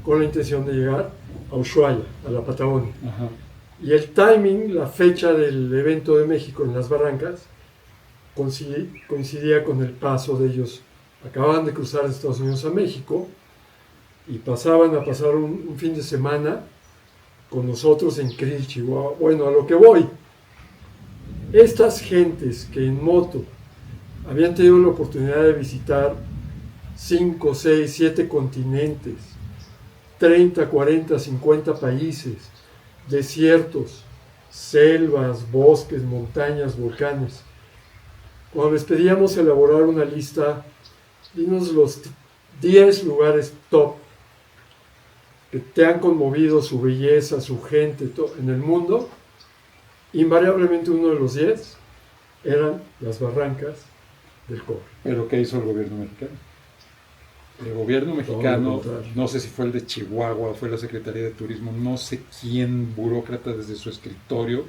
con la intención de llegar a Ushuaia, a la Patagonia. Ajá. Y el timing, la fecha del evento de México en las Barrancas, coincidía con el paso de ellos. Acababan de cruzar de Estados Unidos a México y pasaban a pasar un fin de semana con nosotros en Krill, Chihuahua. Bueno, a lo que voy. Estas gentes que en moto habían tenido la oportunidad de visitar 5, 6, 7 continentes, 30, 40, 50 países, desiertos, selvas, bosques, montañas, volcanes. Cuando les pedíamos elaborar una lista, dinos los 10 lugares top que te han conmovido su belleza, su gente en el mundo, invariablemente uno de los 10 eran las Barrancas del Cobre. ¿Pero qué hizo el gobierno mexicano? El gobierno mexicano, no sé si fue el de Chihuahua o fue la Secretaría de Turismo, no sé quién, burócrata desde su escritorio,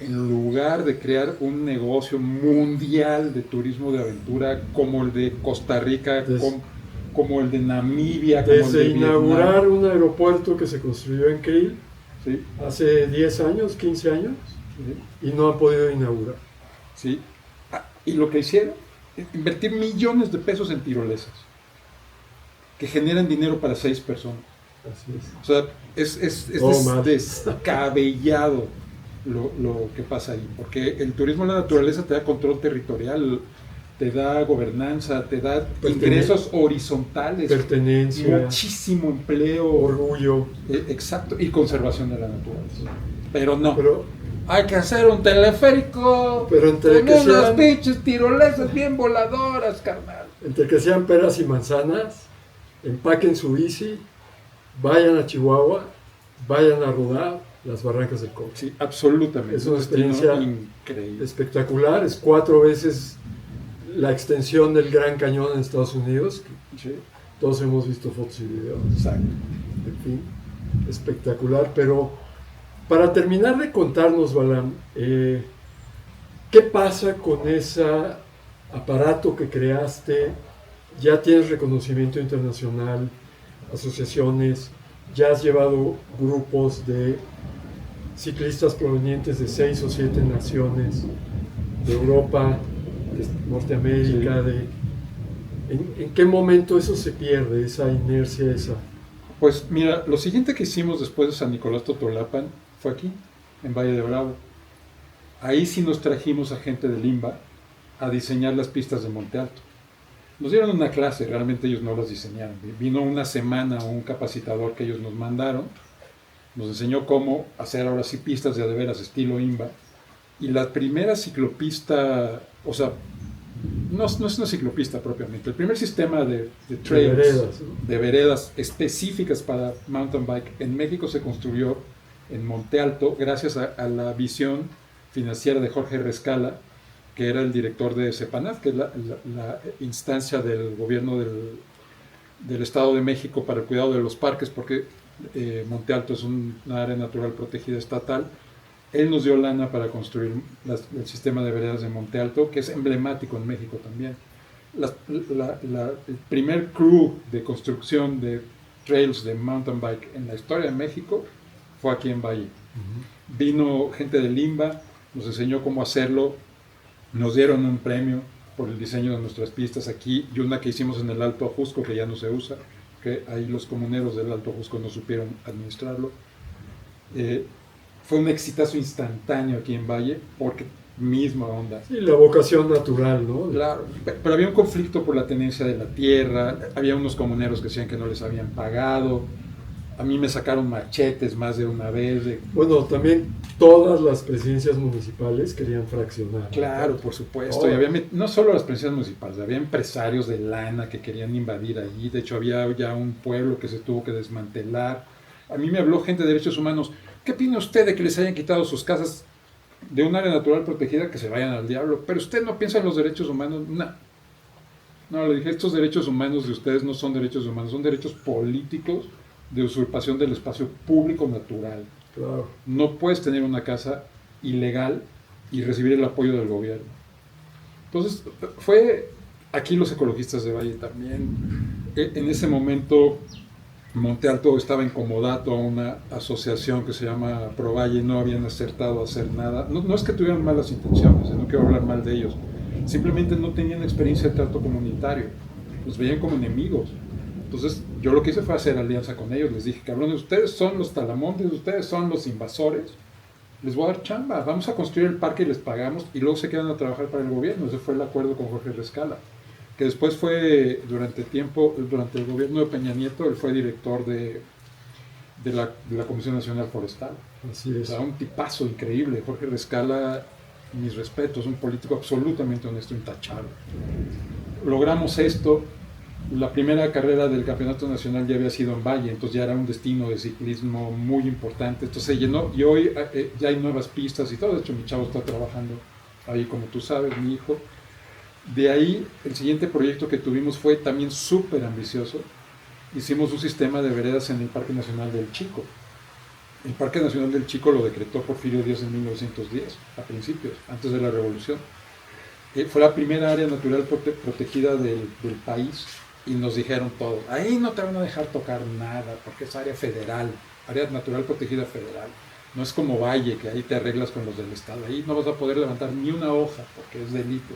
en lugar de crear un negocio mundial de turismo de aventura como el de Costa Rica, como el de Namibia, como el de inaugurar un aeropuerto que se construyó en Krill, ¿sí?, hace 10 años, 15 años, ¿sí?, y no han podido inaugurar. ¿Sí? Y lo que hicieron es invertir millones de pesos en tirolesas que generan dinero para 6 personas. Así es. O sea, es descabellado lo que pasa ahí, porque el turismo de la naturaleza te da control territorial, te da gobernanza, te da ingresos horizontales, pertenencia, muchísimo empleo, orgullo, exacto, y conservación de la naturaleza. Pero no, pero hay que hacer un teleférico, pero entre que unas sean, pinches tirolesas bien voladoras, carnal. entre que sean peras y manzanas, empaquen su bici, vayan a Chihuahua, vayan a rodar las Barrancas del Cobre. Sí, absolutamente. Es una experiencia increíble, espectacular. Es 4 veces la extensión del Gran Cañón en Estados Unidos. Sí. Todos hemos visto fotos y videos. Exacto. En fin, espectacular. Pero para terminar de contarnos, Balam, ¿qué pasa con ese aparato que creaste? Ya tienes reconocimiento internacional, asociaciones, ya has llevado grupos de ciclistas provenientes de 6 o 7 naciones, de Europa, de Norteamérica. Sí. ¿En qué momento eso se pierde, esa inercia, esa? Pues mira, lo siguiente que hicimos después de San Nicolás Totolapan fue aquí. en Valle de Bravo. Ahí sí nos trajimos a gente del INBA a diseñar las pistas de Monte Alto. Nos dieron una clase, realmente ellos no las diseñaron. Vino una semana un capacitador que ellos nos mandaron, nos enseñó cómo hacer ahora sí pistas de veras estilo INBA. Y la primera ciclopista, o sea, no es una ciclopista propiamente, el primer sistema de trails, veredas, ¿no? de veredas específicas para mountain bike en México se construyó en Monte Alto gracias a la visión financiera de Jorge Rescala, que era el director de CEPANAF, que es la instancia del gobierno del Estado de México para el cuidado de los parques, porque Monte Alto es una área natural protegida estatal. Él nos dio lana para construir el sistema de veredas de Monte Alto, que es emblemático en México también. El primer crew de construcción de trails de mountain bike en la historia de México fue aquí en Valle. Vino gente del INBA, nos enseñó cómo hacerlo, nos dieron un premio por el diseño de nuestras pistas aquí y una que hicimos en el Alto Ajusco que ya no se usa, que ahí los comuneros del Alto Ajusco no supieron administrarlo. Fue un exitazo instantáneo aquí en Valle, porque misma onda. Sí, la vocación natural, ¿no? Claro, pero había un conflicto por la tenencia de la tierra, había unos comuneros que decían que no les habían pagado, a mí me sacaron machetes más de una vez. Bueno, también todas las presidencias municipales querían fraccionar. Claro, por supuesto, y había, no solo las presidencias municipales, había empresarios de lana que querían invadir allí, de hecho había ya un pueblo que se tuvo que desmantelar. A mí me habló gente de derechos humanos. ¿Qué opina usted de que les hayan quitado sus casas de un área natural protegida? Que se vayan al diablo. Pero usted no piensa en los derechos humanos. No, le dije, estos derechos humanos de ustedes no son derechos humanos, son derechos políticos de usurpación del espacio público natural. Claro. No puedes tener una casa ilegal y recibir el apoyo del gobierno. Entonces, fue aquí los ecologistas de Valle también. En ese momento Monte Alto estaba en comodato a una asociación que se llama Provalle, no habían acertado a hacer nada. No es que tuvieran malas intenciones, no quiero hablar mal de ellos, simplemente no tenían experiencia de trato comunitario, los veían como enemigos. Entonces yo lo que hice fue hacer alianza con ellos, les dije, cabrones, ustedes son los talamontes, ustedes son los invasores, les voy a dar chamba, vamos a construir el parque y les pagamos y luego se quedan a trabajar para el gobierno. Ese fue el acuerdo con Jorge Rescala, que después fue, durante el gobierno de Peña Nieto, él fue director de la Comisión Nacional Forestal. Así es. O sea, un tipazo increíble. Jorge Rescala, mis respetos, un político absolutamente honesto, intachable. Logramos esto. La primera carrera del campeonato nacional ya había sido en Valle, entonces ya era un destino de ciclismo muy importante. Entonces se llenó y hoy ya hay nuevas pistas y todo. De hecho, mi chavo está trabajando ahí, como tú sabes, mi hijo. De ahí, el siguiente proyecto que tuvimos fue también súper ambicioso. Hicimos un sistema de veredas en el Parque Nacional del Chico. El Parque Nacional del Chico lo decretó Porfirio Díaz en 1910, a principios, antes de la Revolución. Fue la primera área natural protegida del país y nos dijeron todo. Ahí no te van a dejar tocar nada porque es área federal, área natural protegida federal. No es como Valle, que ahí te arreglas con los del Estado. Ahí no vas a poder levantar ni una hoja porque es delito.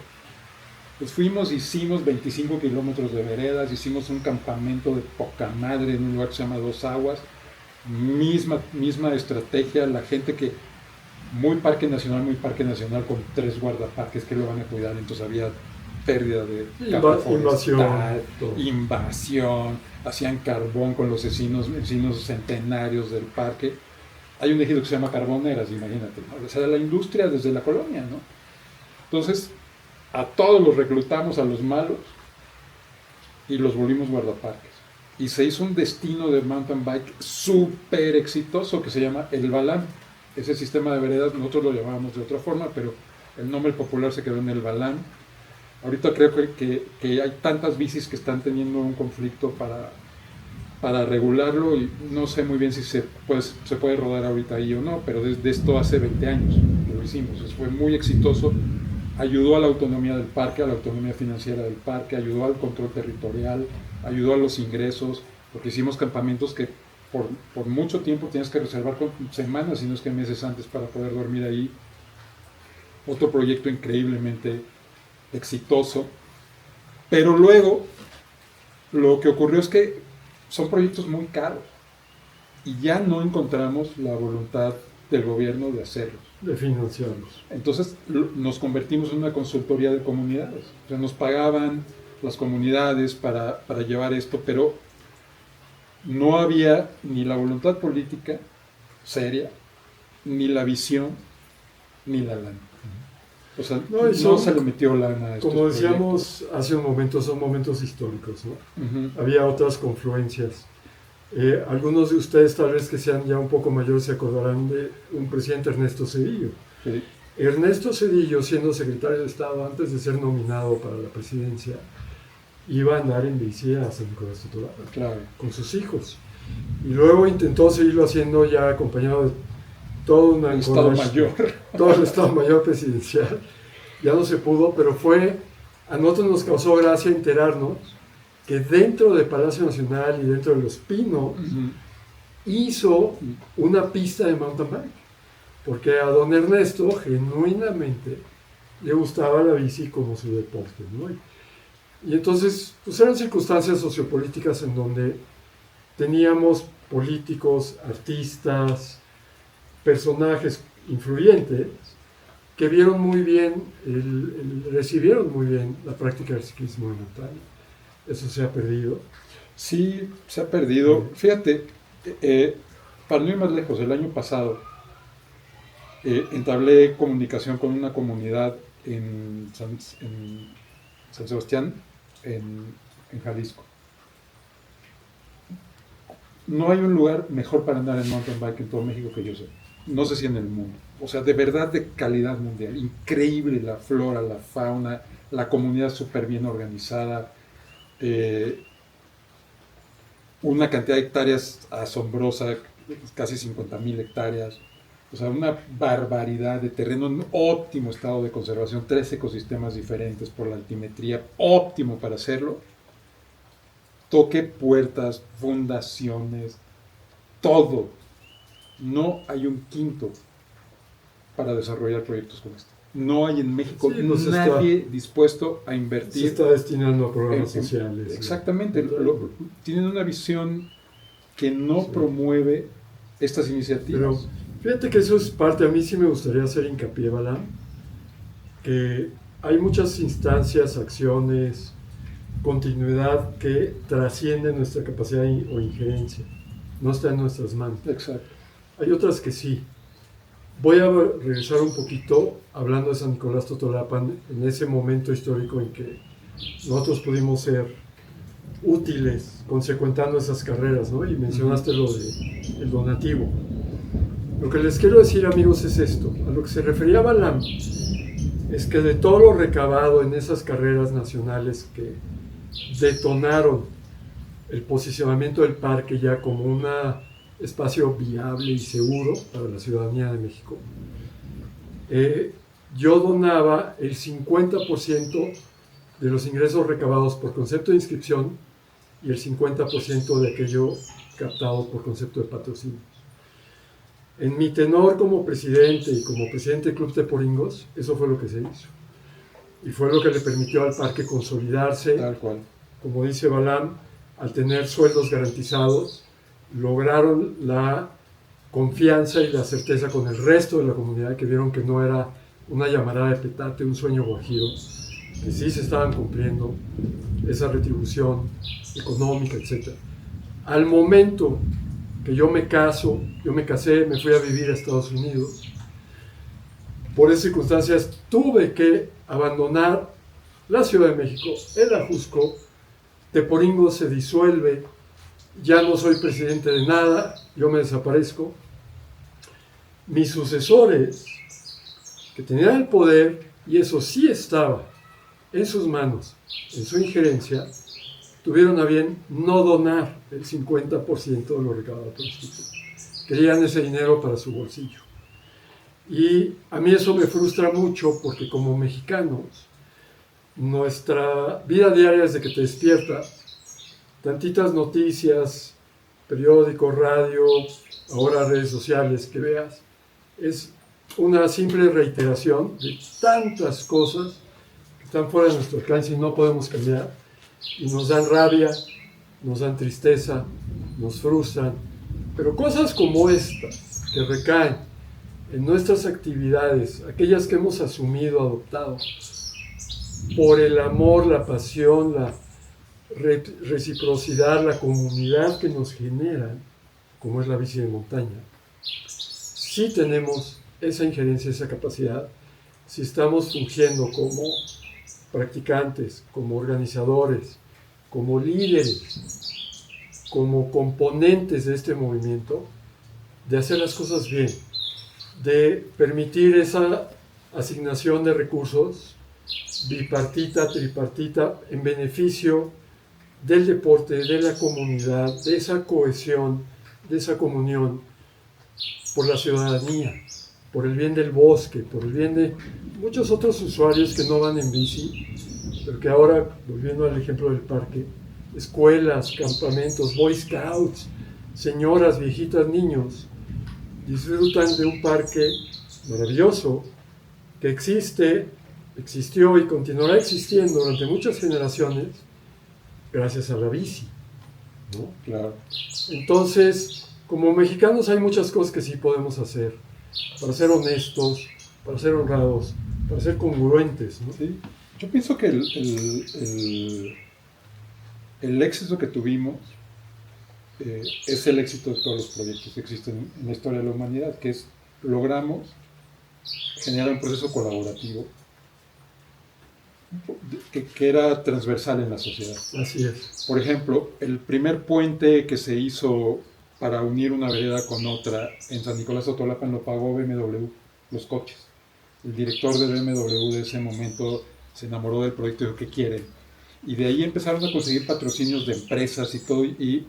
Pues fuimos, hicimos 25 kilómetros de veredas, hicimos un campamento de poca madre en un lugar que se llama Dos Aguas, misma estrategia, la gente que, muy parque nacional, con 3 guardaparques que lo van a cuidar, entonces había pérdida de capa forestal, invasión, hacían carbón con los encinos centenarios del parque. Hay un ejido que se llama Carboneras, imagínate, ¿no? O sea, la industria desde la colonia, ¿no? Entonces, a todos los reclutamos, a los malos, y los volvimos guardaparques. Y se hizo un destino de mountain bike súper exitoso que se llama El Balán. Ese sistema de veredas nosotros lo llamábamos de otra forma, pero el nombre popular se quedó en El Balán. Ahorita creo que hay tantas bicis que están teniendo un conflicto para regularlo y no sé muy bien si se puede rodar ahorita ahí o no, pero desde esto hace 20 años lo hicimos. Eso fue muy exitoso. Ayudó a la autonomía del parque, a la autonomía financiera del parque, ayudó al control territorial, ayudó a los ingresos, porque hicimos campamentos que por mucho tiempo tienes que reservar con semanas, si no es que meses antes, para poder dormir ahí. Otro proyecto increíblemente exitoso. Pero luego, lo que ocurrió es que son proyectos muy caros y ya no encontramos la voluntad del gobierno de hacerlos. De financiarlos. Entonces nos convertimos en una consultoría de comunidades. O sea, nos pagaban las comunidades para llevar esto, pero no había ni la voluntad política seria, ni la visión, ni la lana. O sea, no se le metió lana a estos como decíamos proyectos. hace un momento, son momentos históricos, ¿no? Uh-huh. Había otras confluencias. Algunos de ustedes, tal vez que sean ya un poco mayores, se acordarán de un presidente, Ernesto Zedillo. Sí. Ernesto Zedillo, siendo secretario de Estado, antes de ser nominado para la presidencia, iba a andar en bici a San Nicolás Totolapan, Claro, con sus hijos. Y luego intentó seguirlo haciendo ya acompañado de todo un Estado Mayor. todo el Estado Mayor presidencial. Ya no se pudo, pero a nosotros nos causó gracia enterarnos que dentro del Palacio Nacional y dentro de Los Pinos Uh-huh. hizo una pista de mountain bike, porque a don Ernesto genuinamente le gustaba la bici como su deporte, ¿no? Y entonces, pues eran circunstancias sociopolíticas en donde teníamos políticos, artistas, personajes influyentes que vieron muy bien, recibieron muy bien la práctica del ciclismo de montaña. Eso se ha perdido. Sí, se ha perdido. Fíjate, para no ir más lejos, el año pasado entablé comunicación con una comunidad en San Sebastián, en Jalisco. No hay un lugar mejor para andar en mountain bike en todo México que yo sé. No sé si en el mundo. O sea, de verdad de calidad mundial. Increíble la flora, la fauna, la comunidad súper bien organizada. Una cantidad de hectáreas asombrosa, casi 50,000 hectáreas. O sea, una barbaridad de terreno en óptimo estado de conservación, 3 ecosistemas diferentes por la altimetría, óptimo para hacerlo. Toque puertas, fundaciones, todo. No hay un quinto para desarrollar proyectos como este. No hay en México nadie dispuesto a invertir. Se está destinando a programas sociales. Exactamente. Tienen una visión que no promueve estas iniciativas. Pero fíjate que eso es parte, a mí sí me gustaría hacer hincapié, Balam, que hay muchas instancias, acciones, continuidad que trascienden nuestra capacidad o injerencia. No está en nuestras manos. Exacto. Hay otras que sí. Voy a regresar un poquito hablando de San Nicolás Totolapan en ese momento histórico en que nosotros pudimos ser útiles consecuentando esas carreras, ¿no? Y mencionaste lo del donativo. Lo que les quiero decir, amigos, es esto. A lo que se refería Balam es que de todo lo recabado en esas carreras nacionales que detonaron el posicionamiento del parque ya como un espacio viable y seguro para la ciudadanía de México, yo donaba el 50% de los ingresos recabados por concepto de inscripción y el 50% de aquello captado por concepto de patrocinio. En mi tenor como presidente y como presidente del Club Teporingos, eso fue lo que se hizo. Y fue lo que le permitió al parque consolidarse. Tal cual. Como dice Balam, al tener sueldos garantizados, lograron la confianza y la certeza con el resto de la comunidad, que vieron que no era una llamarada de petate, un sueño guajiro, que sí se estaban cumpliendo esa retribución económica, etc. Al momento que yo me casé, me fui a vivir a Estados Unidos. Por esas circunstancias tuve que abandonar la Ciudad de México, el Ajusco. Teporingo se disuelve, ya no soy presidente de nada, yo me desaparezco. Mis sucesores, que tenían el poder, y eso sí estaba en sus manos, en su injerencia, tuvieron a bien no donar el 50% de lo recaudado por el instituto. Querían ese dinero para su bolsillo. Y a mí eso me frustra mucho porque como mexicanos, nuestra vida diaria desde que te despiertas, tantitas noticias, periódicos, radio, ahora redes sociales que veas, es una simple reiteración de tantas cosas que están fuera de nuestro alcance y no podemos cambiar, y nos dan rabia, nos dan tristeza, nos frustran, pero cosas como estas que recaen en nuestras actividades, aquellas que hemos asumido, adoptado, por el amor, la pasión, la reciprocidad, la comunidad que nos generan, como es la bici de montaña, sí tenemos esa injerencia, esa capacidad, si estamos fungiendo como practicantes, como organizadores, como líderes, como componentes de este movimiento, de hacer las cosas bien, de permitir esa asignación de recursos bipartita, tripartita, en beneficio del deporte, de la comunidad, de esa cohesión, de esa comunión, por la ciudadanía, por el bien del bosque, por el bien de muchos otros usuarios que no van en bici, pero que ahora, volviendo al ejemplo del parque, escuelas, campamentos, boy scouts, señoras, viejitas, niños, disfrutan de un parque maravilloso que existió y continuará existiendo durante muchas generaciones gracias a la bici, ¿no? Claro. Entonces, como mexicanos hay muchas cosas que sí podemos hacer para ser honestos, para ser honrados, para ser congruentes, ¿no? Sí. Yo pienso que el éxito que tuvimos es el éxito de todos los proyectos que existen en la historia de la humanidad, que es logramos generar un proceso colaborativo que era transversal en la sociedad. Así es. Por ejemplo, el primer puente que se hizo para unir una vereda con otra en San Nicolás Totolapan lo pagó BMW, los coches. El director de BMW de ese momento se enamoró del proyecto y dijo, ¿qué quieren? Y de ahí empezaron a conseguir patrocinios de empresas y todo, y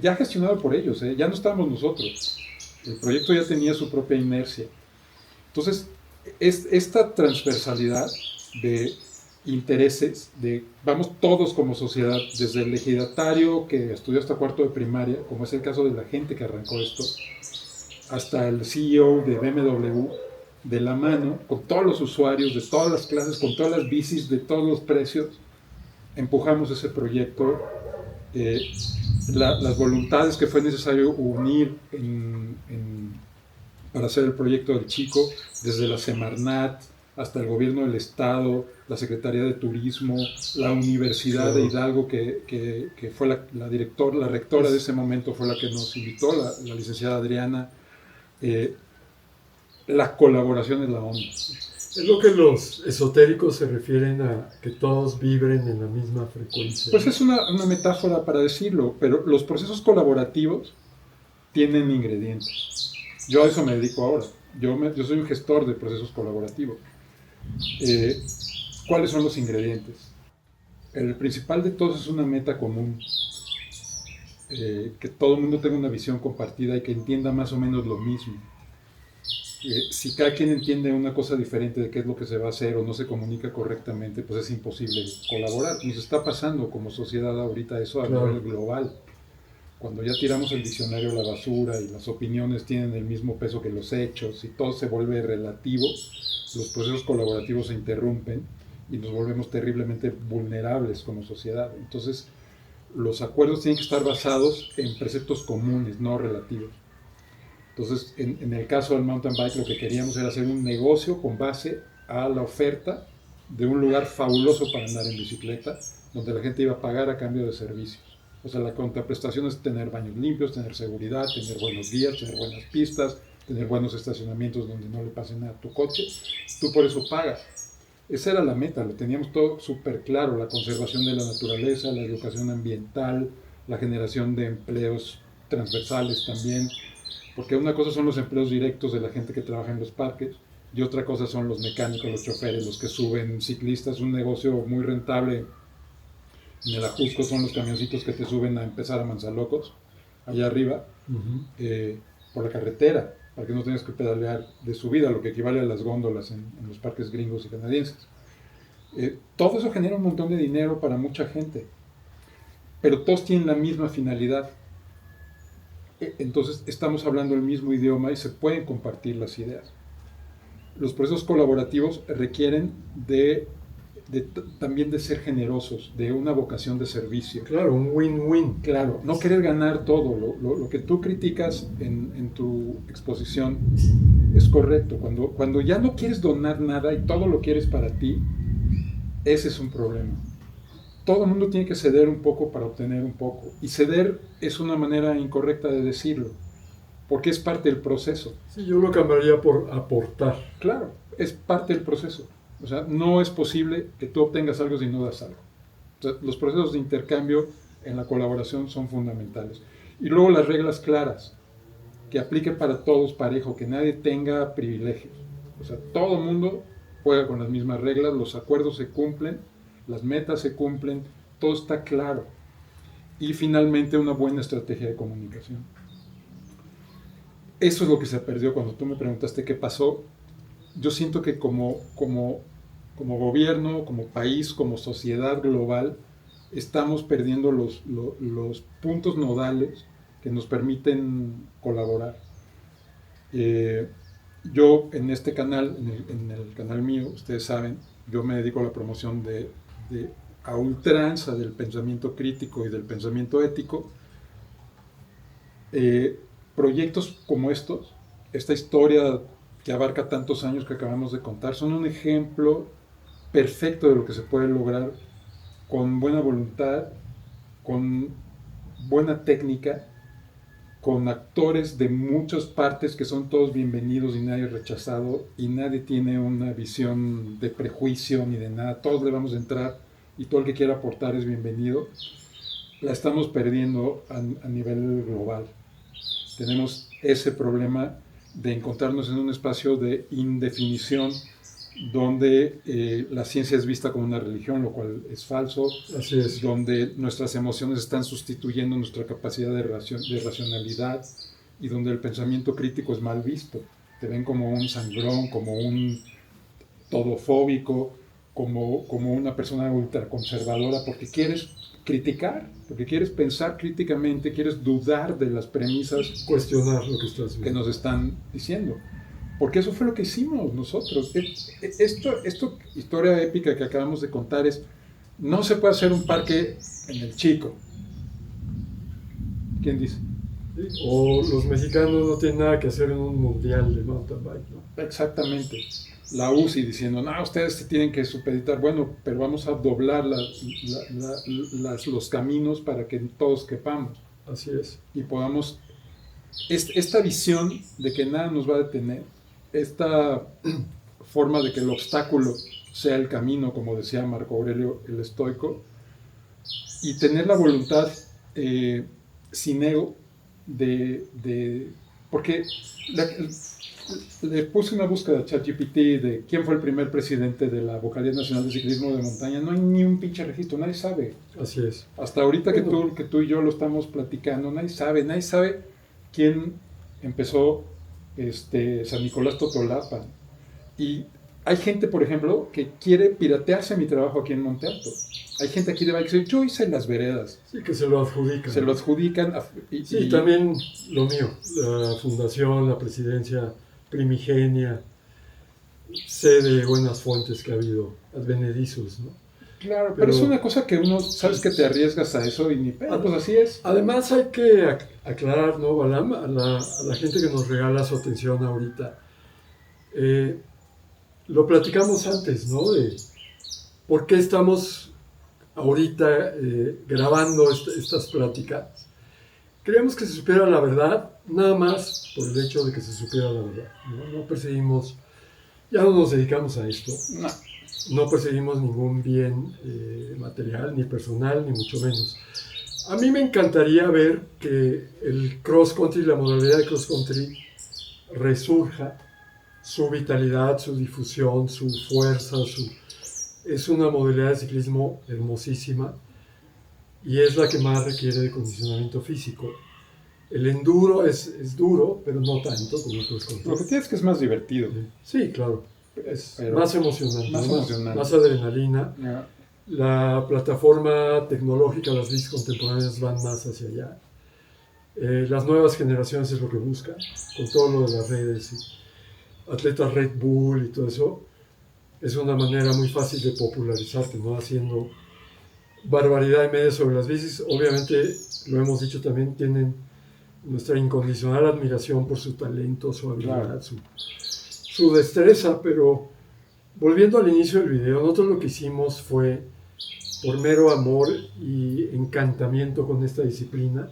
ya gestionado por ellos, ya no estábamos nosotros. El proyecto ya tenía su propia inercia. Entonces, esta transversalidad de intereses, vamos todos como sociedad, desde el ejidatario que estudió hasta cuarto de primaria, como es el caso de la gente que arrancó esto, hasta el CEO de BMW, de la mano, con todos los usuarios de todas las clases, con todas las bicis de todos los precios, empujamos ese proyecto. Las voluntades que fue necesario unir para hacer el proyecto del Chico, desde la Semarnat hasta el gobierno del estado, la Secretaría de Turismo, la Universidad de Hidalgo, que fue la rectora de ese momento fue la que nos invitó, la licenciada Adriana. La colaboración es la onda. Es lo que los esotéricos se refieren a que todos vibren en la misma frecuencia. Pues es una metáfora para decirlo, pero los procesos colaborativos tienen ingredientes. Yo a eso me dedico ahora. Yo soy un gestor de procesos colaborativos. ¿Cuáles son los ingredientes? El principal de todos es una meta común. Que todo el mundo tenga una visión compartida y que entienda más o menos lo mismo. Si cada quien entiende una cosa diferente de qué es lo que se va a hacer o no se comunica correctamente, pues es imposible colaborar. Nos está pasando como sociedad ahorita eso a nivel global. Cuando ya tiramos el diccionario a la basura y las opiniones tienen el mismo peso que los hechos y todo se vuelve relativo, los procesos colaborativos se interrumpen y nos volvemos terriblemente vulnerables como sociedad. Entonces, los acuerdos tienen que estar basados en preceptos comunes, no relativos. Entonces, en el caso del mountain bike, lo que queríamos era hacer un negocio con base a la oferta de un lugar fabuloso para andar en bicicleta, donde la gente iba a pagar a cambio de servicios. O sea, la contraprestación es tener baños limpios, tener seguridad, tener buenos guías, tener buenas pistas, tener buenos estacionamientos donde no le pase nada a tu coche. Tú por eso pagas. Esa era la meta, lo teníamos todo súper claro, la conservación de la naturaleza, la educación ambiental, la generación de empleos transversales también. Porque una cosa son los empleos directos de la gente que trabaja en los parques y otra cosa son los mecánicos, los choferes, los que suben, ciclistas. Un negocio muy rentable en el Ajusco son los camioncitos que te suben a empezar a Manzalocos, allá arriba, por la carretera, para que no tengas que pedalear de subida, lo que equivale a las góndolas en los parques gringos y canadienses. Todo eso genera un montón de dinero para mucha gente, pero todos tienen la misma finalidad. Entonces estamos hablando el mismo idioma y se pueden compartir las ideas. Los procesos colaborativos requieren de también de ser generosos, de una vocación de servicio. Claro, un win-win. Claro, no querer ganar todo. Lo que tú criticas en tu exposición es correcto. Cuando ya no quieres donar nada y todo lo quieres para ti, ese es un problema. Todo el mundo tiene que ceder un poco para obtener un poco. Y ceder es una manera incorrecta de decirlo, porque es parte del proceso. Sí, yo lo cambiaría por aportar. Claro, es parte del proceso. O sea, no es posible que tú obtengas algo si no das algo. O sea, los procesos de intercambio en la colaboración son fundamentales. Y luego las reglas claras, que apliquen para todos parejo, que nadie tenga privilegios. O sea, todo el mundo juega con las mismas reglas, los acuerdos se cumplen, las metas se cumplen, todo está claro. Y finalmente una buena estrategia de comunicación. Eso es lo que se perdió cuando tú me preguntaste qué pasó. Yo siento que como gobierno, como país, como sociedad global, estamos perdiendo los puntos nodales que nos permiten colaborar. Yo en este canal, en el canal mío, ustedes saben, yo me dedico a la promoción a ultranza del pensamiento crítico y del pensamiento ético. Proyectos como esta historia que abarca tantos años que acabamos de contar, son un ejemplo perfecto de lo que se puede lograr con buena voluntad, con buena técnica, con actores de muchas partes que son todos bienvenidos y nadie rechazado, y nadie tiene una visión de prejuicio ni de nada, todos le vamos a entrar y todo el que quiera aportar es bienvenido. La estamos perdiendo a nivel global. Tenemos ese problema de encontrarnos en un espacio de indefinición donde la ciencia es vista como una religión, lo cual es falso. Así es. Donde nuestras emociones están sustituyendo nuestra capacidad de racionalidad y donde el pensamiento crítico es mal visto. Te ven como un sangrón, como un todofóbico, como una persona ultraconservadora, porque quieres criticar, porque quieres pensar críticamente, quieres dudar de las premisas, cuestionar lo que estás viendo, que nos están diciendo. Porque eso fue lo que hicimos nosotros. Esto historia épica que acabamos de contar no se puede hacer un parque en el Chico. ¿Quién dice? ¿Sí? O los mexicanos no tienen nada que hacer en un mundial de mountain bike, ¿no? Exactamente. La UCI diciendo, no, ustedes se tienen que supeditar. Bueno, pero vamos a doblar los caminos para que todos quepamos. Así es. Y podamos... Esta visión de que nada nos va a detener, esta forma de que el obstáculo sea el camino, como decía Marco Aurelio el estoico, y tener la voluntad sin ego porque le puse una búsqueda a ChatGPT de quién fue el primer presidente de la Vocalía Nacional de Ciclismo de Montaña. No hay ni un pinche registro, nadie sabe. Así es. Hasta ahorita que tú y yo lo estamos platicando, nadie sabe quién empezó San Nicolás Totolapa. Y hay gente, por ejemplo, que quiere piratearse mi trabajo aquí en Monte Alto. Hay gente aquí de Bike que dice, yo hice las veredas. Sí, que se lo adjudican. Se lo adjudican. Sí, también lo mío. La fundación, la presidencia primigenia, sé de buenas fuentes que ha habido, advenedizos, ¿no? Claro, pero es una cosa que uno, sabes que te arriesgas a eso y ni pedo, pues así es. Además hay que aclarar, ¿no, Balam? A la gente que nos regala su atención ahorita. Lo platicamos antes, ¿no? De por qué estamos ahorita grabando estas pláticas. Queríamos que se supiera la verdad, nada más por el hecho de que se supiera la verdad. No perseguimos, ya no nos dedicamos a esto. No perseguimos ningún bien material, ni personal, ni mucho menos. A mí me encantaría ver que el cross-country, la modalidad de cross-country, resurja, su vitalidad, su difusión, su fuerza. Es una modalidad de ciclismo hermosísima y es la que más requiere de condicionamiento físico. El enduro es duro, pero no tanto como el cross-country. Lo que tienes es que es más divertido. Sí, claro. Es más emocionante, más adrenalina. Yeah. La plataforma tecnológica, las bicis contemporáneas van más hacia allá. Las nuevas generaciones es lo que buscan, con todo lo de las redes, y atletas Red Bull y todo eso. es una manera muy fácil de popularizarte, ¿no? Haciendo barbaridad de medios sobre las bicis. Obviamente, lo hemos dicho también, tienen nuestra incondicional admiración por su talento, su habilidad, claro, su destreza, pero volviendo al inicio del video, nosotros lo que hicimos fue por mero amor y encantamiento con esta disciplina,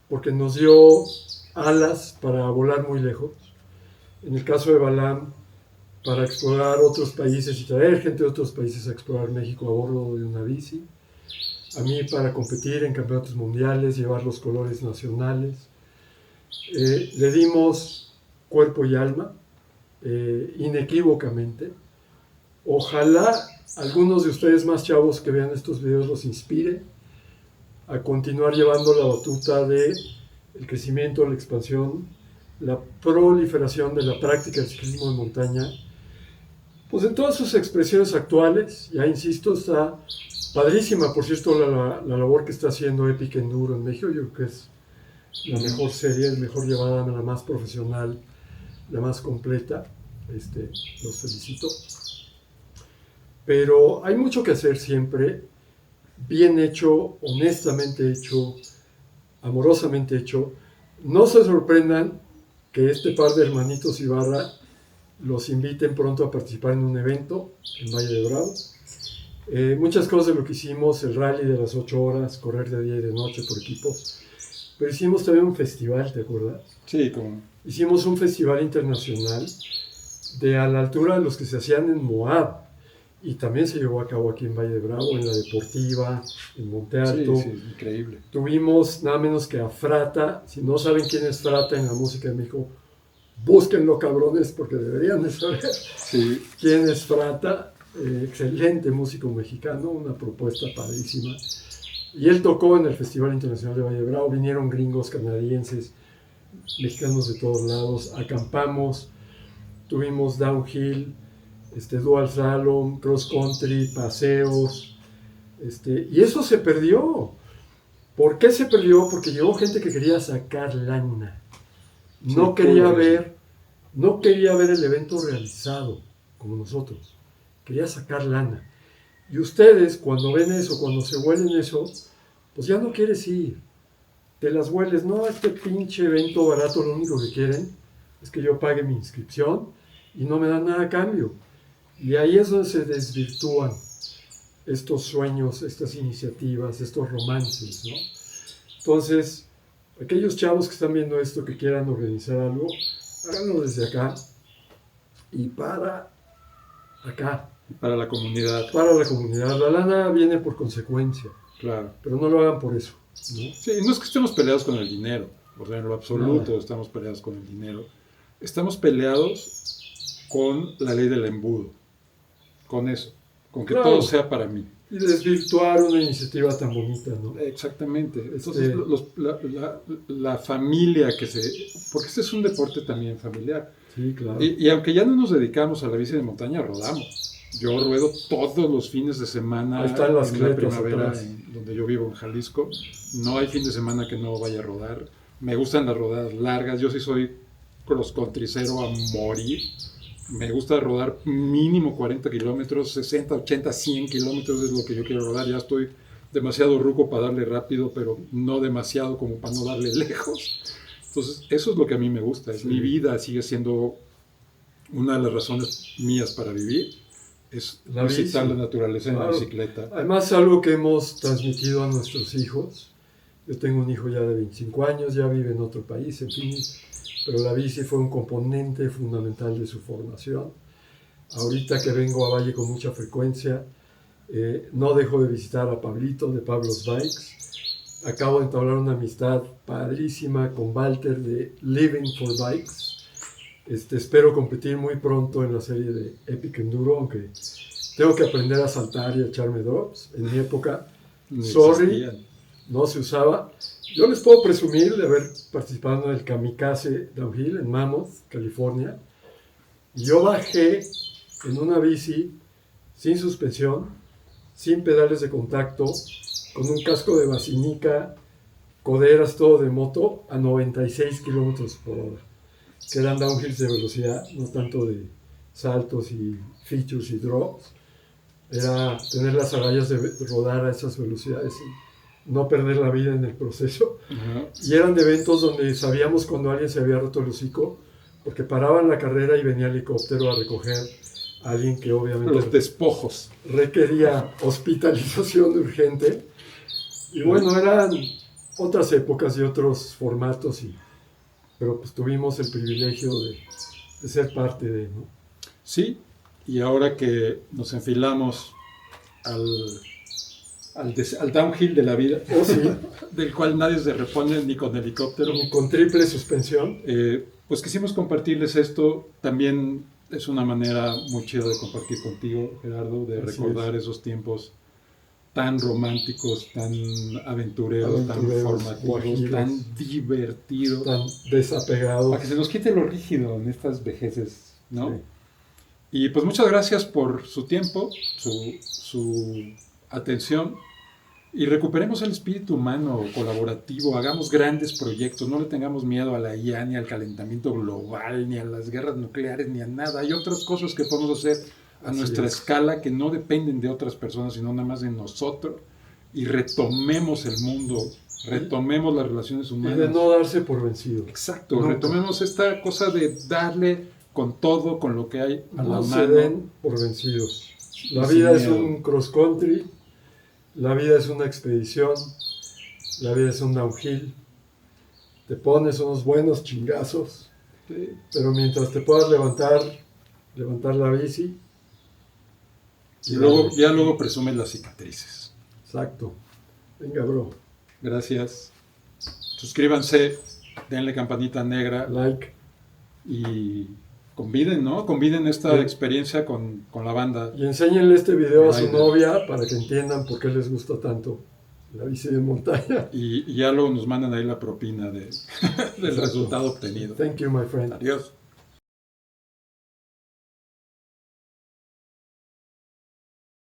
porque nos dio alas para volar muy lejos. En el caso de Balam, para explorar otros países y traer gente de otros países a explorar México a bordo de una bici. A mí para competir en campeonatos mundiales, llevar los colores nacionales. Le dimos cuerpo y alma, inequívocamente. Ojalá algunos de ustedes más chavos que vean estos videos los inspire a continuar llevando la batuta de el crecimiento, la expansión, la proliferación de la práctica del ciclismo de montaña, pues en todas sus expresiones actuales. Ya insisto, está padrísima, por cierto, la labor que está haciendo Epic Enduro en México. Yo creo que es la mejor serie, la mejor llevada, la más profesional, la más completa. Los felicito. Pero hay mucho que hacer siempre, bien hecho, honestamente hecho, amorosamente hecho. No se sorprendan que este par de hermanitos Ibarra los inviten pronto a participar en un evento en Valle de Bravo. Muchas cosas de lo que hicimos, el rally de las 8 horas, correr de día y de noche por equipos, pero hicimos también un festival, ¿te acuerdas? Sí, como... Hicimos un festival internacional de a la altura de los que se hacían en Moab, y también se llevó a cabo aquí en Valle de Bravo, en la Deportiva, en Monte Alto. Sí, sí, increíble. Tuvimos nada menos que a Frata. Si no saben quién es Frata en la música de México, búsquenlo, cabrones, porque deberían de saber quién es Frata. Excelente músico mexicano, una propuesta padrísima. Y él tocó en el Festival Internacional de Valle de Bravo. Vinieron gringos, canadienses, mexicanos de todos lados. Acampamos, tuvimos downhill, dual slalom, cross country, paseos, y eso se perdió. ¿Por qué se perdió? Porque llegó gente que quería sacar lana. No quería ver el evento realizado como nosotros. Quería sacar lana. Y ustedes, cuando ven eso, cuando se huelen eso, pues ya no quieres ir. Te las hueles. No, este pinche evento barato, lo único que quieren es que yo pague mi inscripción y no me dan nada a cambio. Y ahí es donde se desvirtúan estos sueños, estas iniciativas, estos romances, ¿no? Entonces, aquellos chavos que están viendo esto, que quieran organizar algo, háganlo desde acá y para acá. Para la comunidad. Para la comunidad. La lana viene por consecuencia. Claro. Pero no lo hagan por eso, ¿no? Sí, no es que estemos peleados con el dinero. O sea, en lo absoluto estamos peleados con el dinero. Estamos peleados con la ley del embudo. Con eso. Con que todo sea para mí. Y desvirtuar una iniciativa tan bonita, ¿no? Exactamente. Entonces, la familia que se... Porque este es un deporte también familiar. Sí, claro. Y aunque ya no nos dedicamos a la bici de montaña, rodamos. Yo ruedo todos los fines de semana. Ahí están las en la primavera, donde yo vivo en Jalisco. No hay fin de semana que no vaya a rodar. Me gustan las rodadas largas. Yo sí soy cross countrycero a morir. Me gusta rodar mínimo 40 kilómetros, 60, 80, 100 kilómetros es lo que yo quiero rodar. Ya estoy demasiado ruco para darle rápido, pero no demasiado como para no darle lejos. Entonces, eso es lo que a mí me gusta. Sí. Mi vida sigue siendo una de las razones mías para vivir. Es visitar la naturaleza en la bicicleta. Además, algo que hemos transmitido a nuestros hijos. Yo tengo un hijo ya de 25 años, ya vive en otro país, en fin. Pero la bici fue un componente fundamental de su formación. Ahorita que vengo a Valle con mucha frecuencia, no dejo de visitar a Pablito de Pablo's Bikes. Acabo de entablar una amistad padrísima con Walter de Living for Bikes. Espero competir muy pronto en la serie de Epic Enduro, aunque tengo que aprender a saltar y a echarme drops. En mi época, no se usaba. Yo les puedo presumir de haber participado en el Kamikaze Downhill en Mammoth, California. Yo bajé en una bici sin suspensión, sin pedales de contacto, con un casco de vacinica, coderas, todo de moto, a 96 kilómetros por hora. Que eran downhills de velocidad, no tanto de saltos y features y drops, era tener las agallas de rodar a esas velocidades y no perder la vida en el proceso. Y eran de eventos donde sabíamos cuando alguien se había roto el hocico, porque paraban la carrera y venía el helicóptero a recoger a alguien que obviamente los despojos requería hospitalización urgente. Y bueno, eran otras épocas y otros formatos, pero pues tuvimos el privilegio de ser parte de, ¿no? Sí, y ahora que nos enfilamos al downhill de la vida, Sí. del cual nadie se repone ni con helicóptero, Y con triple suspensión. Pues quisimos compartirles esto. También es una manera muy chida de compartir contigo, Gerardo, de Así recordar esos tiempos tan románticos, tan aventureros, tan formativos, guajiros, tan divertidos, tan desapegados. para que se nos quite lo rígido en estas vejeces, ¿no? Sí. Y pues muchas gracias por su tiempo, su atención, y recuperemos el espíritu humano colaborativo, hagamos grandes proyectos, no le tengamos miedo a la IA, ni al calentamiento global, ni a las guerras nucleares, ni a nada. Hay otras cosas que podemos hacer a nuestra escala que no dependen de otras personas, sino nada más de nosotros, y retomemos el mundo, retomemos las relaciones humanas. Y de no darse por vencido. Exacto, Nunca. retomemos esta cosa de darle con todo, con lo que hay a la No se mano. den por vencidos. La Sin vida es miedo. un cross country, la vida es una expedición, la vida es un downhill. Te pones unos buenos chingazos, Sí. pero mientras te puedas levantar la bici. Y luego, ya luego presumes las cicatrices. Exacto. Venga, bro. Gracias. Suscríbanse, denle campanita negra Like. y conviden, ¿no? Conviden esta Sí. experiencia con la banda. Y enséñenle este video a su Rider. novia para que entiendan por qué les gusta tanto la bici de montaña. Y ya luego nos mandan ahí la propina del Exacto. resultado obtenido. Thank you, my friend. Adiós.